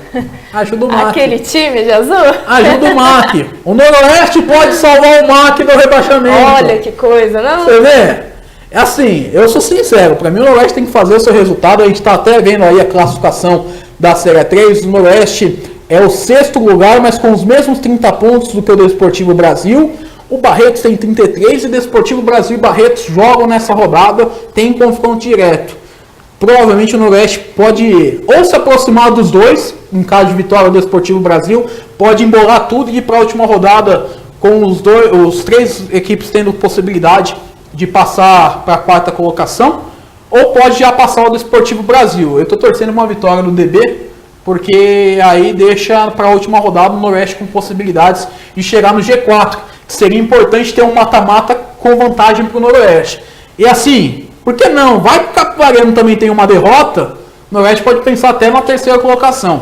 Ajuda o MAC. Aquele time de azul? Ajuda o MAC. O Noroeste pode salvar o MAC do rebaixamento. Olha que coisa, não? Você vê? É assim, eu sou sincero, para mim o Noroeste tem que fazer o seu resultado. A gente está até vendo aí a classificação da Série 3. O Noroeste é o 6º lugar, mas com os mesmos 30 pontos do que o Desportivo Brasil. O Barretos tem 33 e o Desportivo Brasil e Barretos jogam nessa rodada, tem confronto direto. Provavelmente o Noroeste pode ou se aproximar dos dois, em caso de vitória do Desportivo Brasil, pode embolar tudo e ir para a última rodada com os 3 equipes tendo possibilidade de passar para a 4ª colocação, ou pode já passar o Desportivo Brasil. Eu estou torcendo uma vitória do DB, porque aí deixa para a última rodada o Noroeste com possibilidades de chegar no G4, que seria importante ter um mata-mata com vantagem para o Noroeste. E assim, por que não? Vai que o Capivariano também tem uma derrota, o Noroeste pode pensar até na 3ª colocação.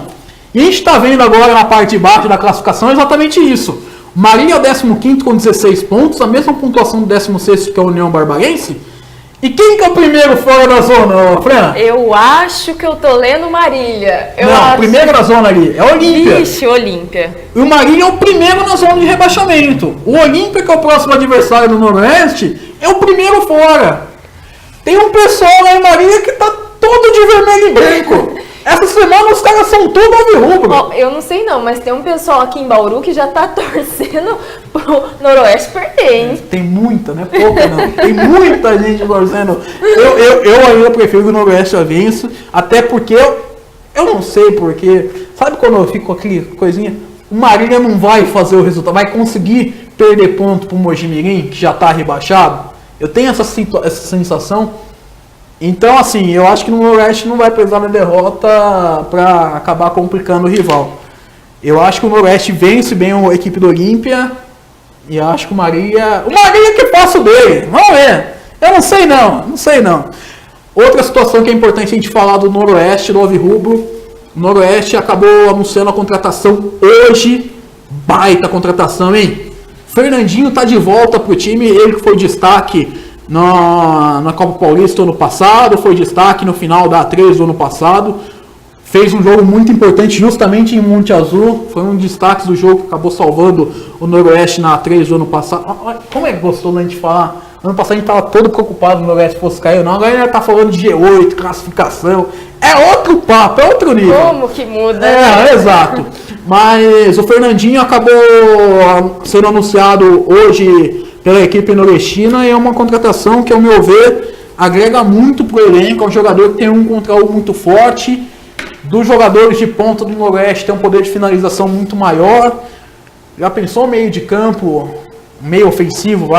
E a gente está vendo agora na parte de baixo da classificação exatamente isso. Marília é o 15º com 16 pontos, a mesma pontuação do 16º que é a União Barbarense. E quem que é o primeiro fora da zona, Fran? Eu acho que eu tô lendo Marília. Não, o primeiro na zona ali é o Olímpia. Vixe, Olímpia. E o Marília é o primeiro na zona de rebaixamento. O Olímpia, que é o próximo adversário do Noroeste, é o primeiro fora. Tem um pessoal lá em Marília que tá todo de vermelho e branco. Essa semana os caras são tudo alvirrubro. Bom, eu não sei não, mas tem um pessoal aqui em Bauru que já tá torcendo pro Noroeste perder, hein? Tem muita, não é pouca não. Tem muita gente torcendo. Eu ainda prefiro que o Noroeste avance, até porque eu não sei porque. Sabe quando eu fico com aquele coisinha? O Marília não vai fazer o resultado, vai conseguir perder ponto pro Mojimirim, que já tá rebaixado. Eu tenho essa sensação. Então, assim, eu acho que no Noroeste não vai pesar na derrota para acabar complicando o rival. Eu acho que o Noroeste vence bem a equipe do Olímpia e eu acho que o Marília que passa o dele. Vamos ver. Eu não sei não. Outra situação que é importante a gente falar do Noroeste, do alvirrubro. O Noroeste acabou anunciando a contratação hoje. Baita contratação, hein? Fernandinho tá de volta pro time, ele que foi destaque na Copa Paulista ano passado, foi destaque no final da A3 do ano passado, fez um jogo muito importante justamente em Monte Azul, foi um dos destaques do jogo que acabou salvando o Noroeste na A3 do ano passado. Como é que gostou da gente falar? Ano passado a gente estava todo preocupado no Noroeste fosse cair ou não, agora a gente tá falando de G8, classificação, é outro papo, é outro nível. Como que muda? Exato. Mas o Fernandinho acabou sendo anunciado hoje pela equipe noroestina e é uma contratação que, ao meu ver, agrega muito pro elenco. É um jogador que tem um contra um muito forte. Dos jogadores de ponta do Noroeste tem um poder de finalização muito maior. Já pensou meio de campo, meio ofensivo,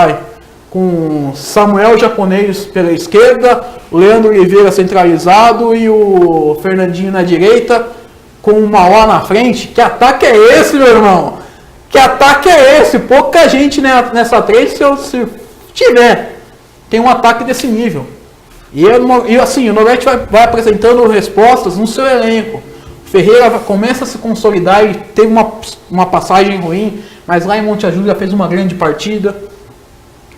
com Samuel Japonês pela esquerda, o Leandro Oliveira centralizado e o Fernandinho na direita, com o Mauá na frente. Que ataque é esse, meu irmão? Que ataque é esse? Pouca gente nessa trade, se tiver, tem um ataque desse nível. E assim, o Noroeste vai apresentando respostas no seu elenco. O Ferreira começa a se consolidar e teve uma passagem ruim, mas lá em Monte Azul já fez uma grande partida.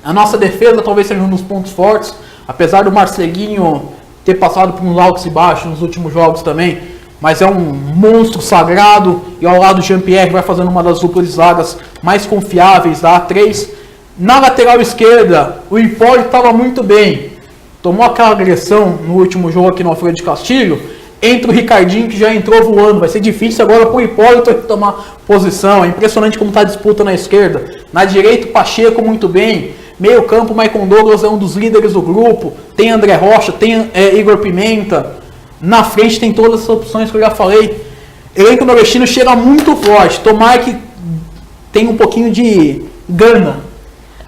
A nossa defesa talvez seja um dos pontos fortes, apesar do Marcelinho ter passado por uns altos e baixos nos últimos jogos também. Mas é um monstro sagrado e ao lado do Jean-Pierre vai fazendo uma das duplas de zagas mais confiáveis da A3. Na lateral esquerda, o Hipólito estava muito bem. Tomou aquela agressão no último jogo aqui no Alfredo de Castilho. Entra o Ricardinho que já entrou voando. Vai ser difícil agora para o Hipólito tomar posição. É impressionante como está a disputa na esquerda. Na direita, o Pacheco muito bem. Meio campo, Maicon Douglas é um dos líderes do grupo. Tem André Rocha, tem Igor Pimenta. Na frente tem todas as opções que eu já falei. Elenco noroestino chega muito forte. Tomara que tenha um pouquinho de gana.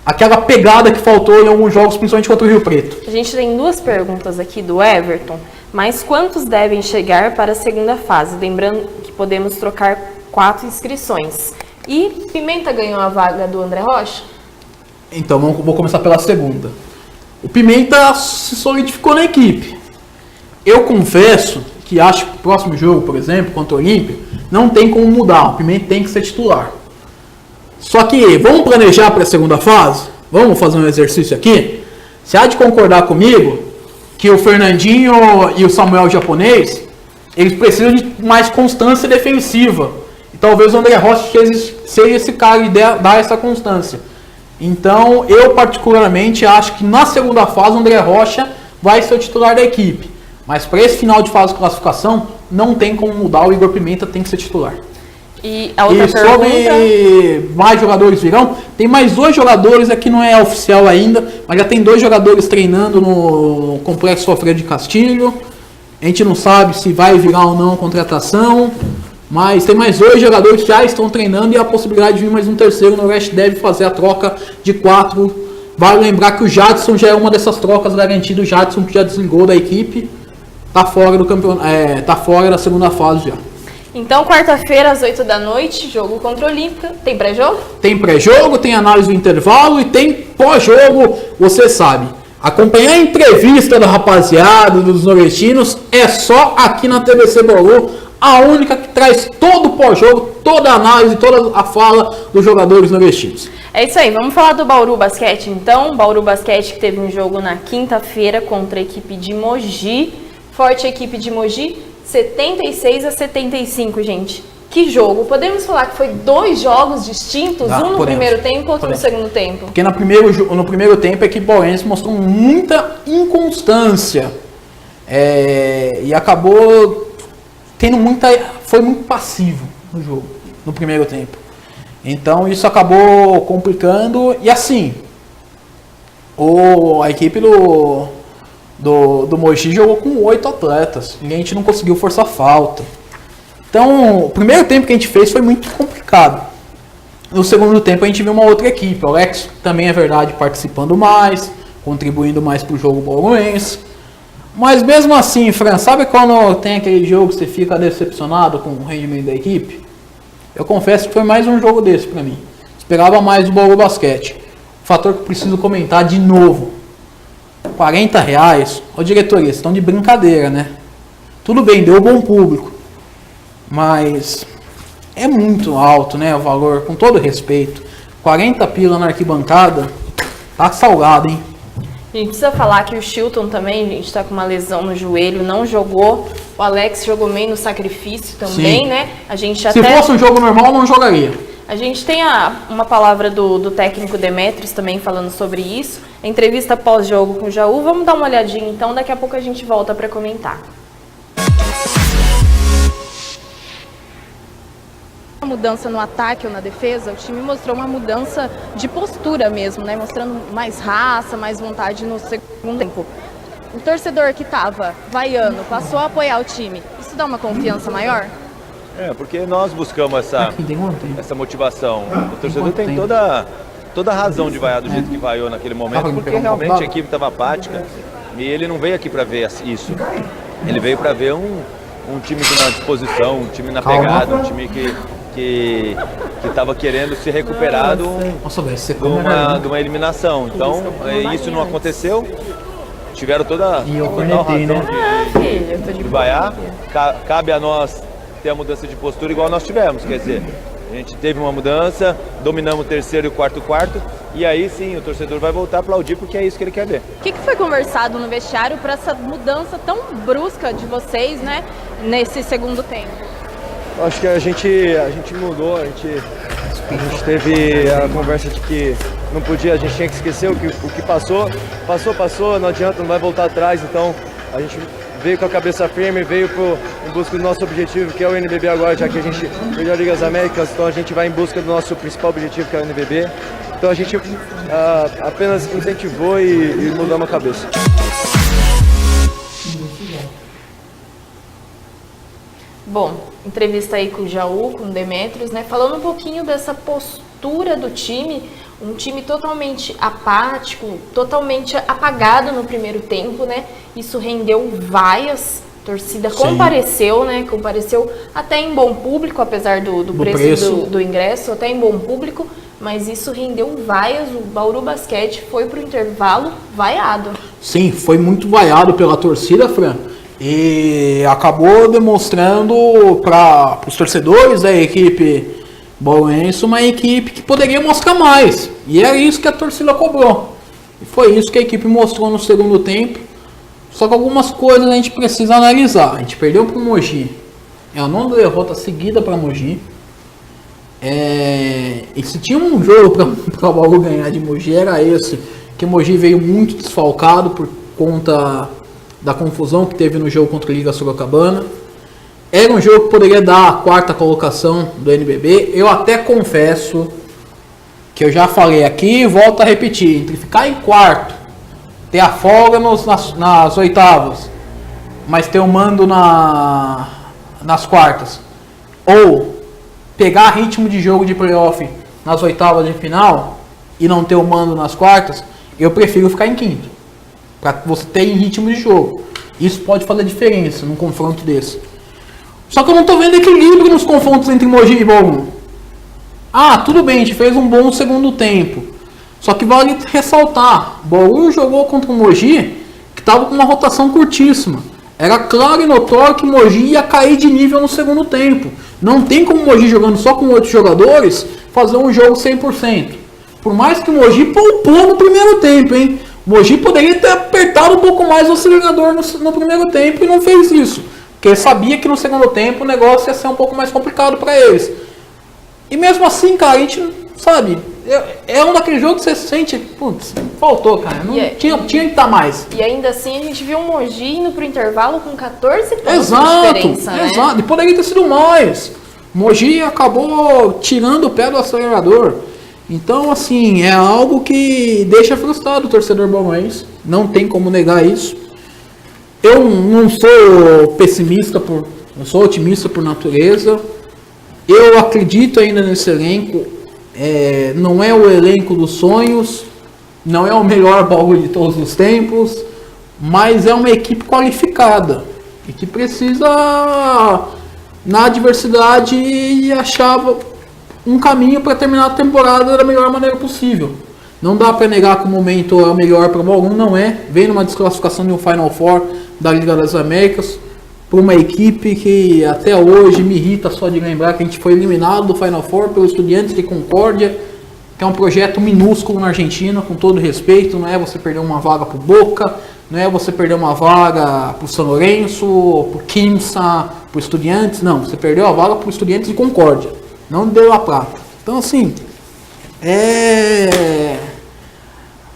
Aquela pegada que faltou em alguns jogos, principalmente contra o Rio Preto. A gente tem duas perguntas aqui do Everton. Mas quantos devem chegar para a segunda fase? Lembrando que podemos trocar 4 inscrições. E Pimenta ganhou a vaga do André Rocha? Então, vou começar pela segunda. O Pimenta se solidificou na equipe. Eu confesso que acho que o próximo jogo, por exemplo, contra o Olímpia, não tem como mudar. O Pimenta tem que ser titular. Só que vamos planejar para a segunda fase? Vamos fazer um exercício aqui? Você há de concordar comigo que o Fernandinho e o Samuel Japonês, eles precisam de mais constância defensiva. E talvez o André Rocha seja esse cara e dar essa constância. Então, eu particularmente acho que na segunda fase o André Rocha vai ser o titular da equipe. Mas para esse final de fase de classificação, não tem como mudar, o Igor Pimenta tem que ser titular. E a outra sobre mais jogadores virão, tem mais 2 jogadores, aqui não é oficial ainda, mas já tem 2 jogadores treinando no Complexo Alfredo de Castilho. A gente não sabe se vai virar ou não a contratação, mas tem mais 2 jogadores que já estão treinando e a possibilidade de vir mais um terceiro. O Noroeste deve fazer a troca de 4. Vale lembrar que o Jadson já é uma dessas trocas garantidas, o Jadson que já desligou da equipe. Tá fora do campeonato, tá fora da segunda fase já. Então, quarta-feira, às 8 da noite, jogo contra o Olímpia. Tem pré-jogo? Tem pré-jogo, tem análise do intervalo e tem pós-jogo, você sabe. Acompanhar a entrevista da rapaziada, dos noroestinos, é só aqui na TVC Bauru, a única que traz todo o pós-jogo, toda a análise, toda a fala dos jogadores no vestidos. É isso aí, vamos falar do Bauru Basquete então. Bauru Basquete que teve um jogo na quinta-feira contra a equipe de Mogi. Forte equipe de Mogi, 76-75, gente. Que jogo? Podemos falar que foi 2 jogos distintos, um no primeiro tempo, outro no segundo tempo? Porque no primeiro tempo a equipe bauruense mostrou muita inconstância e acabou tendo foi muito passivo no jogo, no primeiro tempo. Então isso acabou complicando e assim, a equipe do Mogi jogou com 8 atletas e a gente não conseguiu forçar falta. Então, o primeiro tempo que a gente fez foi muito complicado. No segundo tempo a gente viu uma outra equipe. O Alex também é verdade participando mais, contribuindo mais para o jogo bauruense. Mas mesmo assim, Fran, sabe quando tem aquele jogo que você fica decepcionado com o rendimento da equipe? Eu confesso que foi mais um jogo desse para mim. Esperava mais do Bauru Basquete. O fator que eu preciso comentar de novo. R$40? Ô diretoria, vocês estão de brincadeira, né? Tudo bem, deu bom público. Mas é muito alto, né, o valor, com todo respeito. 40 pila na arquibancada, tá salgado, hein? A gente precisa falar que o Chilton também, a gente tá com uma lesão no joelho, não jogou. O Alex jogou meio no sacrifício também, sim, né? A gente Se fosse um jogo normal, não jogaria. A gente tem uma palavra do técnico Demetrios também falando sobre isso. A entrevista pós-jogo com o Jaú, vamos dar uma olhadinha então, daqui a pouco a gente volta para comentar. Mudança no ataque ou na defesa, o time mostrou uma mudança de postura mesmo, né? Mostrando mais raça, mais vontade no segundo tempo. O torcedor que estava vaiando passou a apoiar o time. Isso dá uma confiança maior? Porque nós buscamos essa motivação. O torcedor tem toda a razão de vaiar do jeito que vaiou naquele momento, porque realmente a equipe estava apática e ele não veio aqui para ver isso. Ele veio para ver um time na disposição, um time na pegada, um time que estava querendo se recuperar de uma eliminação. Então, isso não aconteceu. Tiveram toda a razão de vaiar. Cabe a nós ter a mudança de postura igual nós tivemos. Quer dizer, a gente teve uma mudança, dominamos o terceiro e o quarto, e aí sim o torcedor vai voltar a aplaudir porque é isso que ele quer ver. O que foi conversado no vestiário para essa mudança tão brusca de vocês, né, nesse segundo tempo? Acho que a gente mudou, a gente teve a conversa de que não podia, a gente tinha que esquecer o que passou, não adianta, não vai voltar atrás, então a gente veio com a cabeça firme, veio em busca do nosso objetivo, que é o NBB agora, já que a gente perdeu a Liga das Américas, então a gente vai em busca do nosso principal objetivo, que é o NBB. Então a gente apenas incentivou e mudamos a cabeça. Bom, entrevista aí com o Jaú, com o Demetrios, né? Falando um pouquinho dessa postura do time, um time totalmente apático, totalmente apagado no primeiro tempo, né? Isso rendeu vaias, a torcida compareceu, né? Compareceu até em bom público, apesar do preço do ingresso, até em bom público, mas isso rendeu vaias. O Bauru Basquete foi pro intervalo vaiado. Sim, foi muito vaiado pela torcida, Fran. E acabou demonstrando para os torcedores da equipe bauruense uma equipe que poderia mostrar mais. E era isso que a torcida cobrou. E foi isso que a equipe mostrou no segundo tempo. Só que algumas coisas a gente precisa analisar. A gente perdeu para o Mogi. É a 9ª derrota seguida para Mogi. E se tinha um jogo para o Bauru ganhar de Mogi, era esse. Que o Mogi veio muito desfalcado por conta da confusão que teve no jogo contra a Liga Sorocabana. Era um jogo que poderia dar a 4ª colocação do NBB. Eu até confesso que eu já falei aqui e volto a repetir. Entre ficar em 4º, ter a folga nas oitavas, mas ter o mando nas quartas, ou pegar ritmo de jogo de playoff nas oitavas de final e não ter o mando nas quartas, eu prefiro ficar em 5º. Para você ter ritmo de jogo. Isso pode fazer diferença num confronto desse. Só que eu não estou vendo equilíbrio nos confrontos entre Mogi e Bauru. Tudo bem, a gente fez um bom segundo tempo. Só que vale ressaltar, Bauru jogou contra o Mogi, que estava com uma rotação curtíssima. Era claro e notório que o Mogi ia cair de nível no segundo tempo. Não tem como o Mogi jogando só com 8 jogadores fazer um jogo 100%. Por mais que o Mogi poupou no primeiro tempo, hein? O Mogi poderia ter apertado um pouco mais o acelerador no primeiro tempo e não fez isso. Porque sabia que no segundo tempo o negócio ia ser um pouco mais complicado para eles. E mesmo assim, cara, a gente, sabe, é um daqueles jogos que você sente, putz, faltou, cara, não tinha que estar mais. E ainda assim a gente viu o Mogi indo pro intervalo com 14 pontos de diferença, né? Exato, e poderia ter sido mais. O Mogi acabou tirando o pé do acelerador. Então, assim, é algo que deixa frustrado o torcedor bauruense. Não tem como negar isso. Eu não sou pessimista, eu sou otimista por natureza. Eu acredito ainda nesse elenco. Não é o elenco dos sonhos, não é o melhor Bauru de todos os tempos, mas é uma equipe qualificada e que precisa, na adversidade, achar um caminho para terminar a temporada da melhor maneira possível. Não dá para negar que o momento é o melhor para o Bauru, não é. Vem numa desclassificação de um Final Four da Liga das Américas, para uma equipe que até hoje me irrita só de lembrar que a gente foi eliminado do Final Four pelo Estudiantes de Concórdia, que é um projeto minúsculo na Argentina, com todo respeito. Não é você perder uma vaga para o Boca, não é você perder uma vaga para o São Lourenço, para o Quimsa, para o Estudiantes, não. Você perdeu a vaga para o Estudiantes de Concórdia, não deu a prata. Então, assim,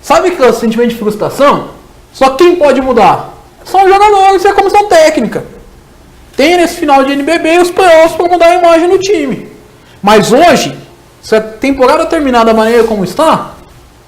sabe aquele sentimento de frustração? Só quem pode mudar? São os jogadores e a comissão técnica. Tem nesse final de NBB os playoffs para mudar a imagem do time. Mas hoje, se a temporada terminar da maneira como está,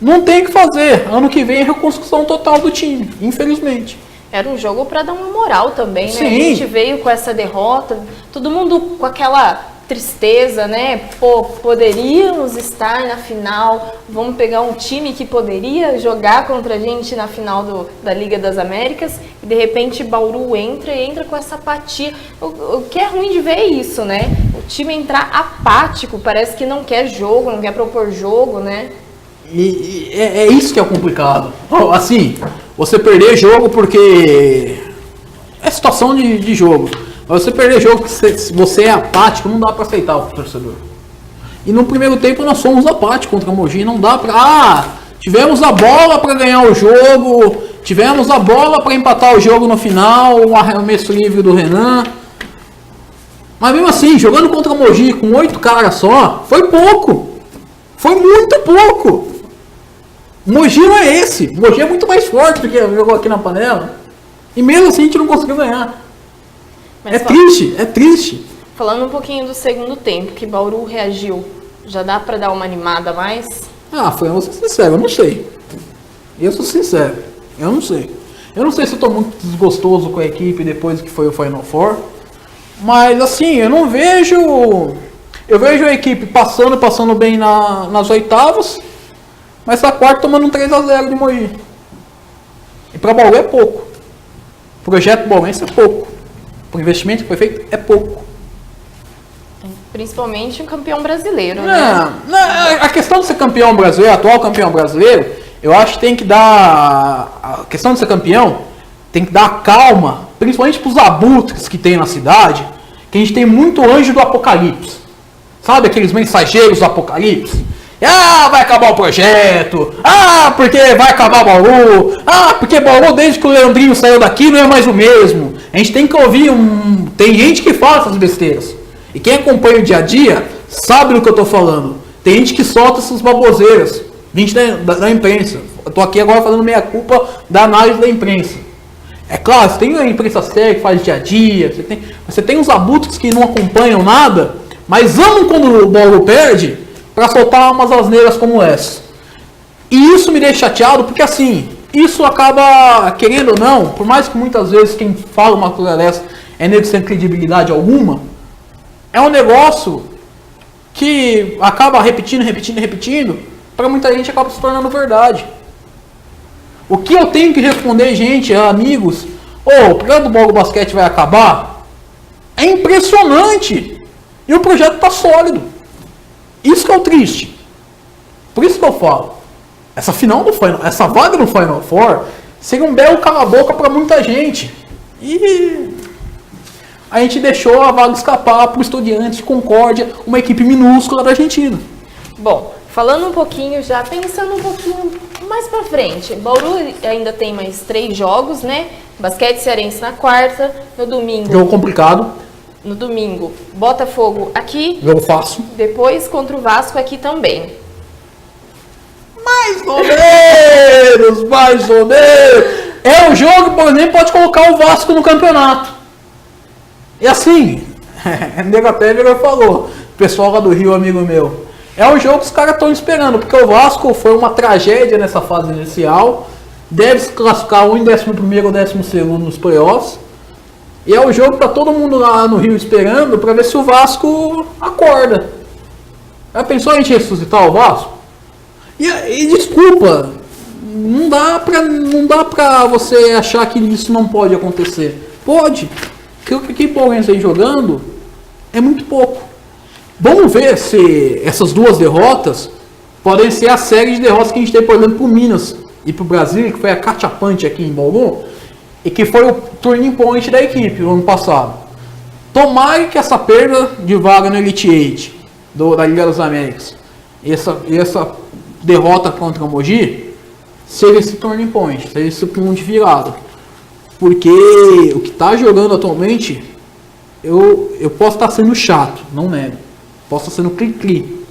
não tem o que fazer. Ano que vem é reconstrução total do time, infelizmente. Era um jogo para dar uma moral também, né? Sim. A gente veio com essa derrota, todo mundo com aquela tristeza, né? Pô, poderíamos estar na final, vamos pegar um time que poderia jogar contra a gente na final da Liga das Américas e de repente Bauru entra com essa apatia. O que é ruim de ver é isso, né? O time entrar apático, parece que não quer jogo, não quer propor jogo, né? E é isso que é complicado. Assim, você perder jogo porque é situação de jogo. Mas você perder jogo se você é apático, não dá para aceitar o torcedor. E no primeiro tempo nós fomos apáticos contra o Mogi. Não dá para... tivemos a bola para ganhar o jogo, tivemos a bola para empatar o jogo no final, um arremesso livre do Renan. Mas mesmo assim, jogando contra o Mogi com 8 caras só, foi pouco. Foi muito pouco. O Mogi não é esse. O Mogi é muito mais forte do que jogou aqui na panela. E mesmo assim a gente não conseguiu ganhar. Mas é triste. Falando um pouquinho do segundo tempo, que Bauru reagiu, já dá pra dar uma animada a mais? Eu vou ser sincero, eu não sei. Eu sou sincero, eu não sei. Eu não sei se eu tô muito desgostoso com a equipe depois que foi o Final Four. Mas assim, eu não vejo... Eu vejo a equipe passando bem nas oitavas, mas a quarta tomando um 3-0 de Mogi. E pra Bauru é pouco. O projeto bauruense é pouco. O investimento que foi feito é pouco. Principalmente um campeão brasileiro, né? A questão de ser campeão brasileiro, atual campeão brasileiro, eu acho que tem que dar... A questão de ser campeão tem que dar calma, principalmente para os abutres que tem na cidade, que a gente tem muito anjo do apocalipse. Sabe aqueles mensageiros do apocalipse? Vai acabar o projeto. Porque vai acabar Bauru. Porque Bauru, desde que o Leandrinho saiu daqui, não é mais o mesmo. A gente tem que ouvir Tem gente que fala essas besteiras. E quem acompanha o dia a dia sabe do que eu tô falando. Tem gente que solta essas baboseiras. Gente da imprensa. Eu tô aqui agora fazendo meia culpa da análise da imprensa. É claro, você tem a imprensa séria que faz dia a dia. Você tem os abutres que não acompanham nada, mas amam quando o Bauru perde, para soltar umas asneiras como essa. E isso me deixa chateado, porque assim, isso acaba, querendo ou não, por mais que muitas vezes quem fala uma coisa dessa é negro sem credibilidade alguma, é um negócio que acaba repetindo, para muita gente acaba se tornando verdade. O que eu tenho que responder, gente, amigos, o projeto do Bauru Basquete vai acabar? É impressionante! E o projeto está sólido. Isso que é o triste. Por isso que eu falo. Essa vaga no Final Four seria um belo cala-boca para muita gente. E a gente deixou a vaga escapar para o Estudiantes de Concórdia, uma equipe minúscula da Argentina. Bom, falando um pouquinho, já pensando um pouquinho mais pra frente, Bauru ainda tem mais 3 jogos, né? Basquete Cearense na quarta, no domingo... Jogo complicado. No domingo, Botafogo aqui. Jogo fácil. Depois contra o Vasco aqui também. Mais ou menos. É um jogo que, por exemplo, pode colocar o Vasco no campeonato. E assim, Negatévera falou, o pessoal lá do Rio, amigo meu, é um jogo que os caras estão esperando, porque o Vasco foi uma tragédia nessa fase inicial, deve se classificar ou em 11º ou 12º nos playoffs, e é o jogo para todo mundo lá no Rio esperando para ver se o Vasco acorda. Já pensou em ressuscitar o Vasco? E desculpa, não dá pra você achar que isso não pode acontecer. Pode. O que o Paulense vem jogando é muito pouco. Vamos ver se essas 2 derrotas podem ser a série de derrotas que a gente tem, por exemplo, pro Minas e pro Brasil, que foi a cachapante aqui em Bauru, e que foi o turning point da equipe no ano passado. Tomara que essa perda de vaga no Elite 8 da Liga das Américas e essa derrota contra o Mogi seja esse turning point, seja esse ponto de virada. Porque o que está jogando atualmente, eu posso estar sendo chato, não nego. Posso estar sendo cri-cri.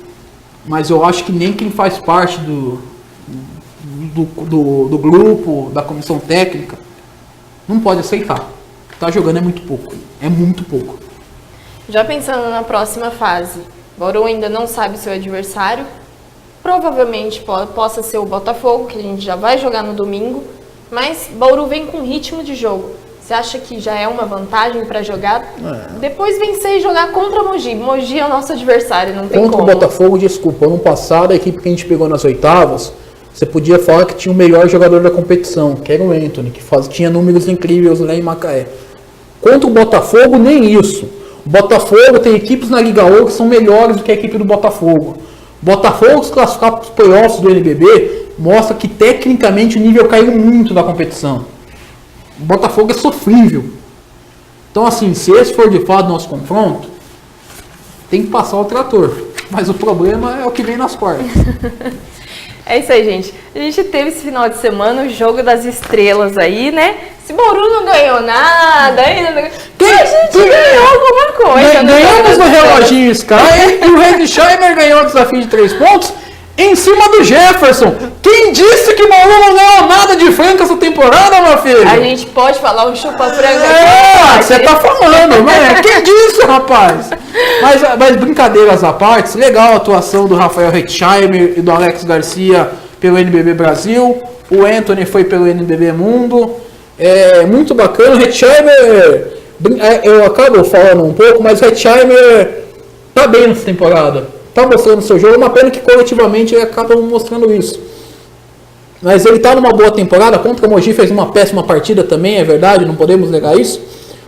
Mas eu acho que nem quem faz parte do grupo, da comissão técnica, não pode aceitar. O que está jogando é muito pouco. É muito pouco. Já pensando na próxima fase, Bauru ainda não sabe seu adversário. Provavelmente possa ser o Botafogo, que a gente já vai jogar no domingo. Mas Bauru vem com ritmo de jogo. Você acha que já é uma vantagem para jogar? Depois vencer e jogar contra Mogi. Mogi é o nosso adversário, não tem como. Contra o Botafogo, desculpa, ano passado a equipe que a gente pegou nas oitavas, você podia falar que tinha o melhor jogador da competição, que era o Anthony, que tinha números incríveis lá em Macaé. Contra o Botafogo, nem isso. O Botafogo tem equipes na Liga Ouro que são melhores do que a equipe do Botafogo. O Botafogo se classificar para os playoffs do NBB mostra que tecnicamente o nível caiu muito da competição. O Botafogo é sofrível. Então assim, se esse for de fato nosso confronto, tem que passar o trator. Mas o problema é o que vem nas quartas. É isso aí, gente. A gente teve esse final de semana o jogo das estrelas aí, né? Se Bauru não ganhou nada, ainda não... a gente ganhou alguma coisa. Ganhamos no reloginho Sky e o Redsheimer ganhou o desafio de 3 pontos em cima do Jefferson. Quem disse que Bauru não ganhou nada de franca essa temporada, meu filho? A gente pode falar um chupa-franca. Você tá falando, mas quem disse, rapaz? Mas brincadeiras à parte, legal a atuação do Rafael Redsheimer e do Alex Garcia pelo NBB Brasil. O Anthony foi pelo NBB Mundo. É muito bacana. O Redsheimer, eu acabo falando um pouco, mas o Redsheimer tá bem nessa temporada. Tá mostrando seu jogo, uma pena que coletivamente ele acaba mostrando isso. Mas ele tá numa boa temporada, contra o Mogi fez uma péssima partida também, é verdade, não podemos negar isso.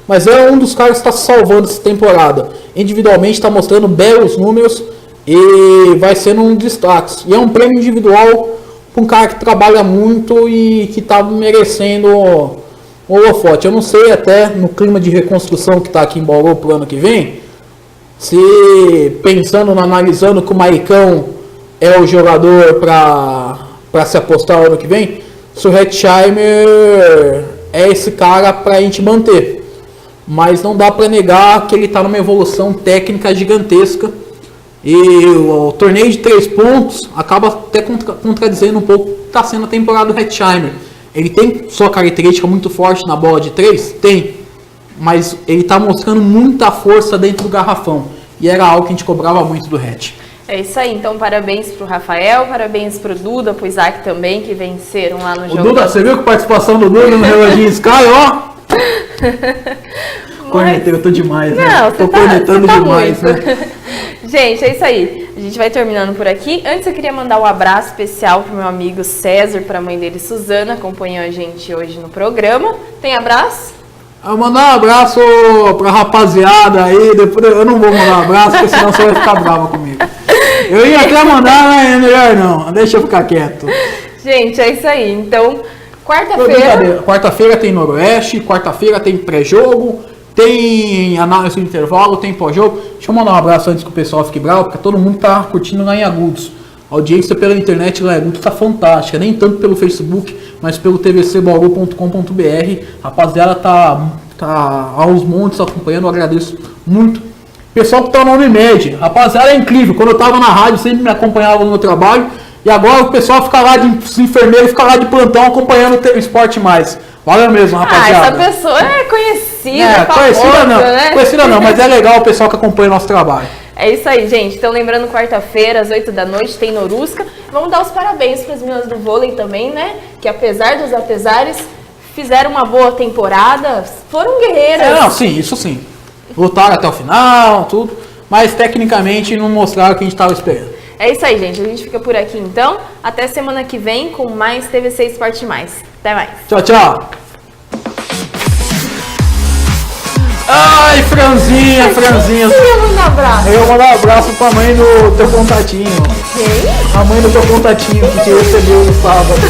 Mas é um dos caras que está salvando essa temporada. Individualmente está mostrando belos números e vai sendo um destaque. E é um prêmio individual para um cara que trabalha muito e que está merecendo o holofote. Eu não sei até no clima de reconstrução que está aqui em Bauru para o ano que vem, se pensando, analisando que o Maicão é o jogador para se apostar no ano que vem, se o Redsheimer é esse cara para a gente manter. Mas não dá para negar que ele está numa evolução técnica gigantesca. E o torneio de 3 pontos acaba até contradizendo um pouco o que está sendo a temporada do Redsheimer. Ele tem sua característica muito forte na bola de 3? Tem. Mas ele está mostrando muita força dentro do garrafão. E era algo que a gente cobrava muito do Red. É isso aí, então parabéns pro Rafael, parabéns pro Duda, pro Isaac também, que venceram lá no jogo. Duda, você viu que a participação do Duda no reloginho Sky, ó? Cornetei, eu tô demais, né? Não, tô cornetando demais, muito. né? Gente, é isso aí. A gente vai terminando por aqui. Antes eu queria mandar um abraço especial pro meu amigo César, pra mãe dele Suzana, acompanhou a gente hoje no programa. Tem abraço? Eu mandar um abraço pra rapaziada aí, depois eu não vou mandar um abraço, porque senão você vai ficar brava comigo. Eu ia até mandar, mas é melhor não, deixa eu ficar quieto. Gente, é isso aí. Então, Quarta-feira tem Noroeste, quarta-feira tem pré-jogo, tem análise do intervalo, tem pós-jogo. Deixa eu mandar um abraço antes que o pessoal fique bravo, porque todo mundo tá curtindo lá em Agudos. A audiência pela internet lá em Agudos tá fantástica, nem tanto pelo Facebook, mas pelo tvcbauru.com.br. Rapaziada, tá aos montes acompanhando, eu agradeço muito. Pessoal que tá no Unimed, rapaziada, é incrível. Quando eu tava na rádio, sempre me acompanhava no meu trabalho. E agora o pessoal fica lá os enfermeiros ficam lá de plantão acompanhando o Esporte Mais. Valeu mesmo, rapaziada. Essa pessoa é conhecida, conhecida não, né? Conhecida não, mas é legal o pessoal que acompanha o nosso trabalho. É isso aí, gente. Então, lembrando, quarta-feira, às 8 da noite, tem Norusca. Vamos dar os parabéns para as meninas do vôlei também, né? Que apesar dos apesares, fizeram uma boa temporada, foram guerreiras. Não, sim, isso sim. Lutaram até o final, tudo. Mas, tecnicamente, não mostraram o que a gente estava esperando. É isso aí, gente. A gente fica por aqui, então. Até semana que vem com mais TVC Esporte Mais. Até mais. Tchau, tchau. Ai, Franzinha. Eu vou mandar um abraço. Eu vou mandar um abraço pra mãe do teu contatinho. Quem? A mãe do teu contatinho que te recebeu no sábado.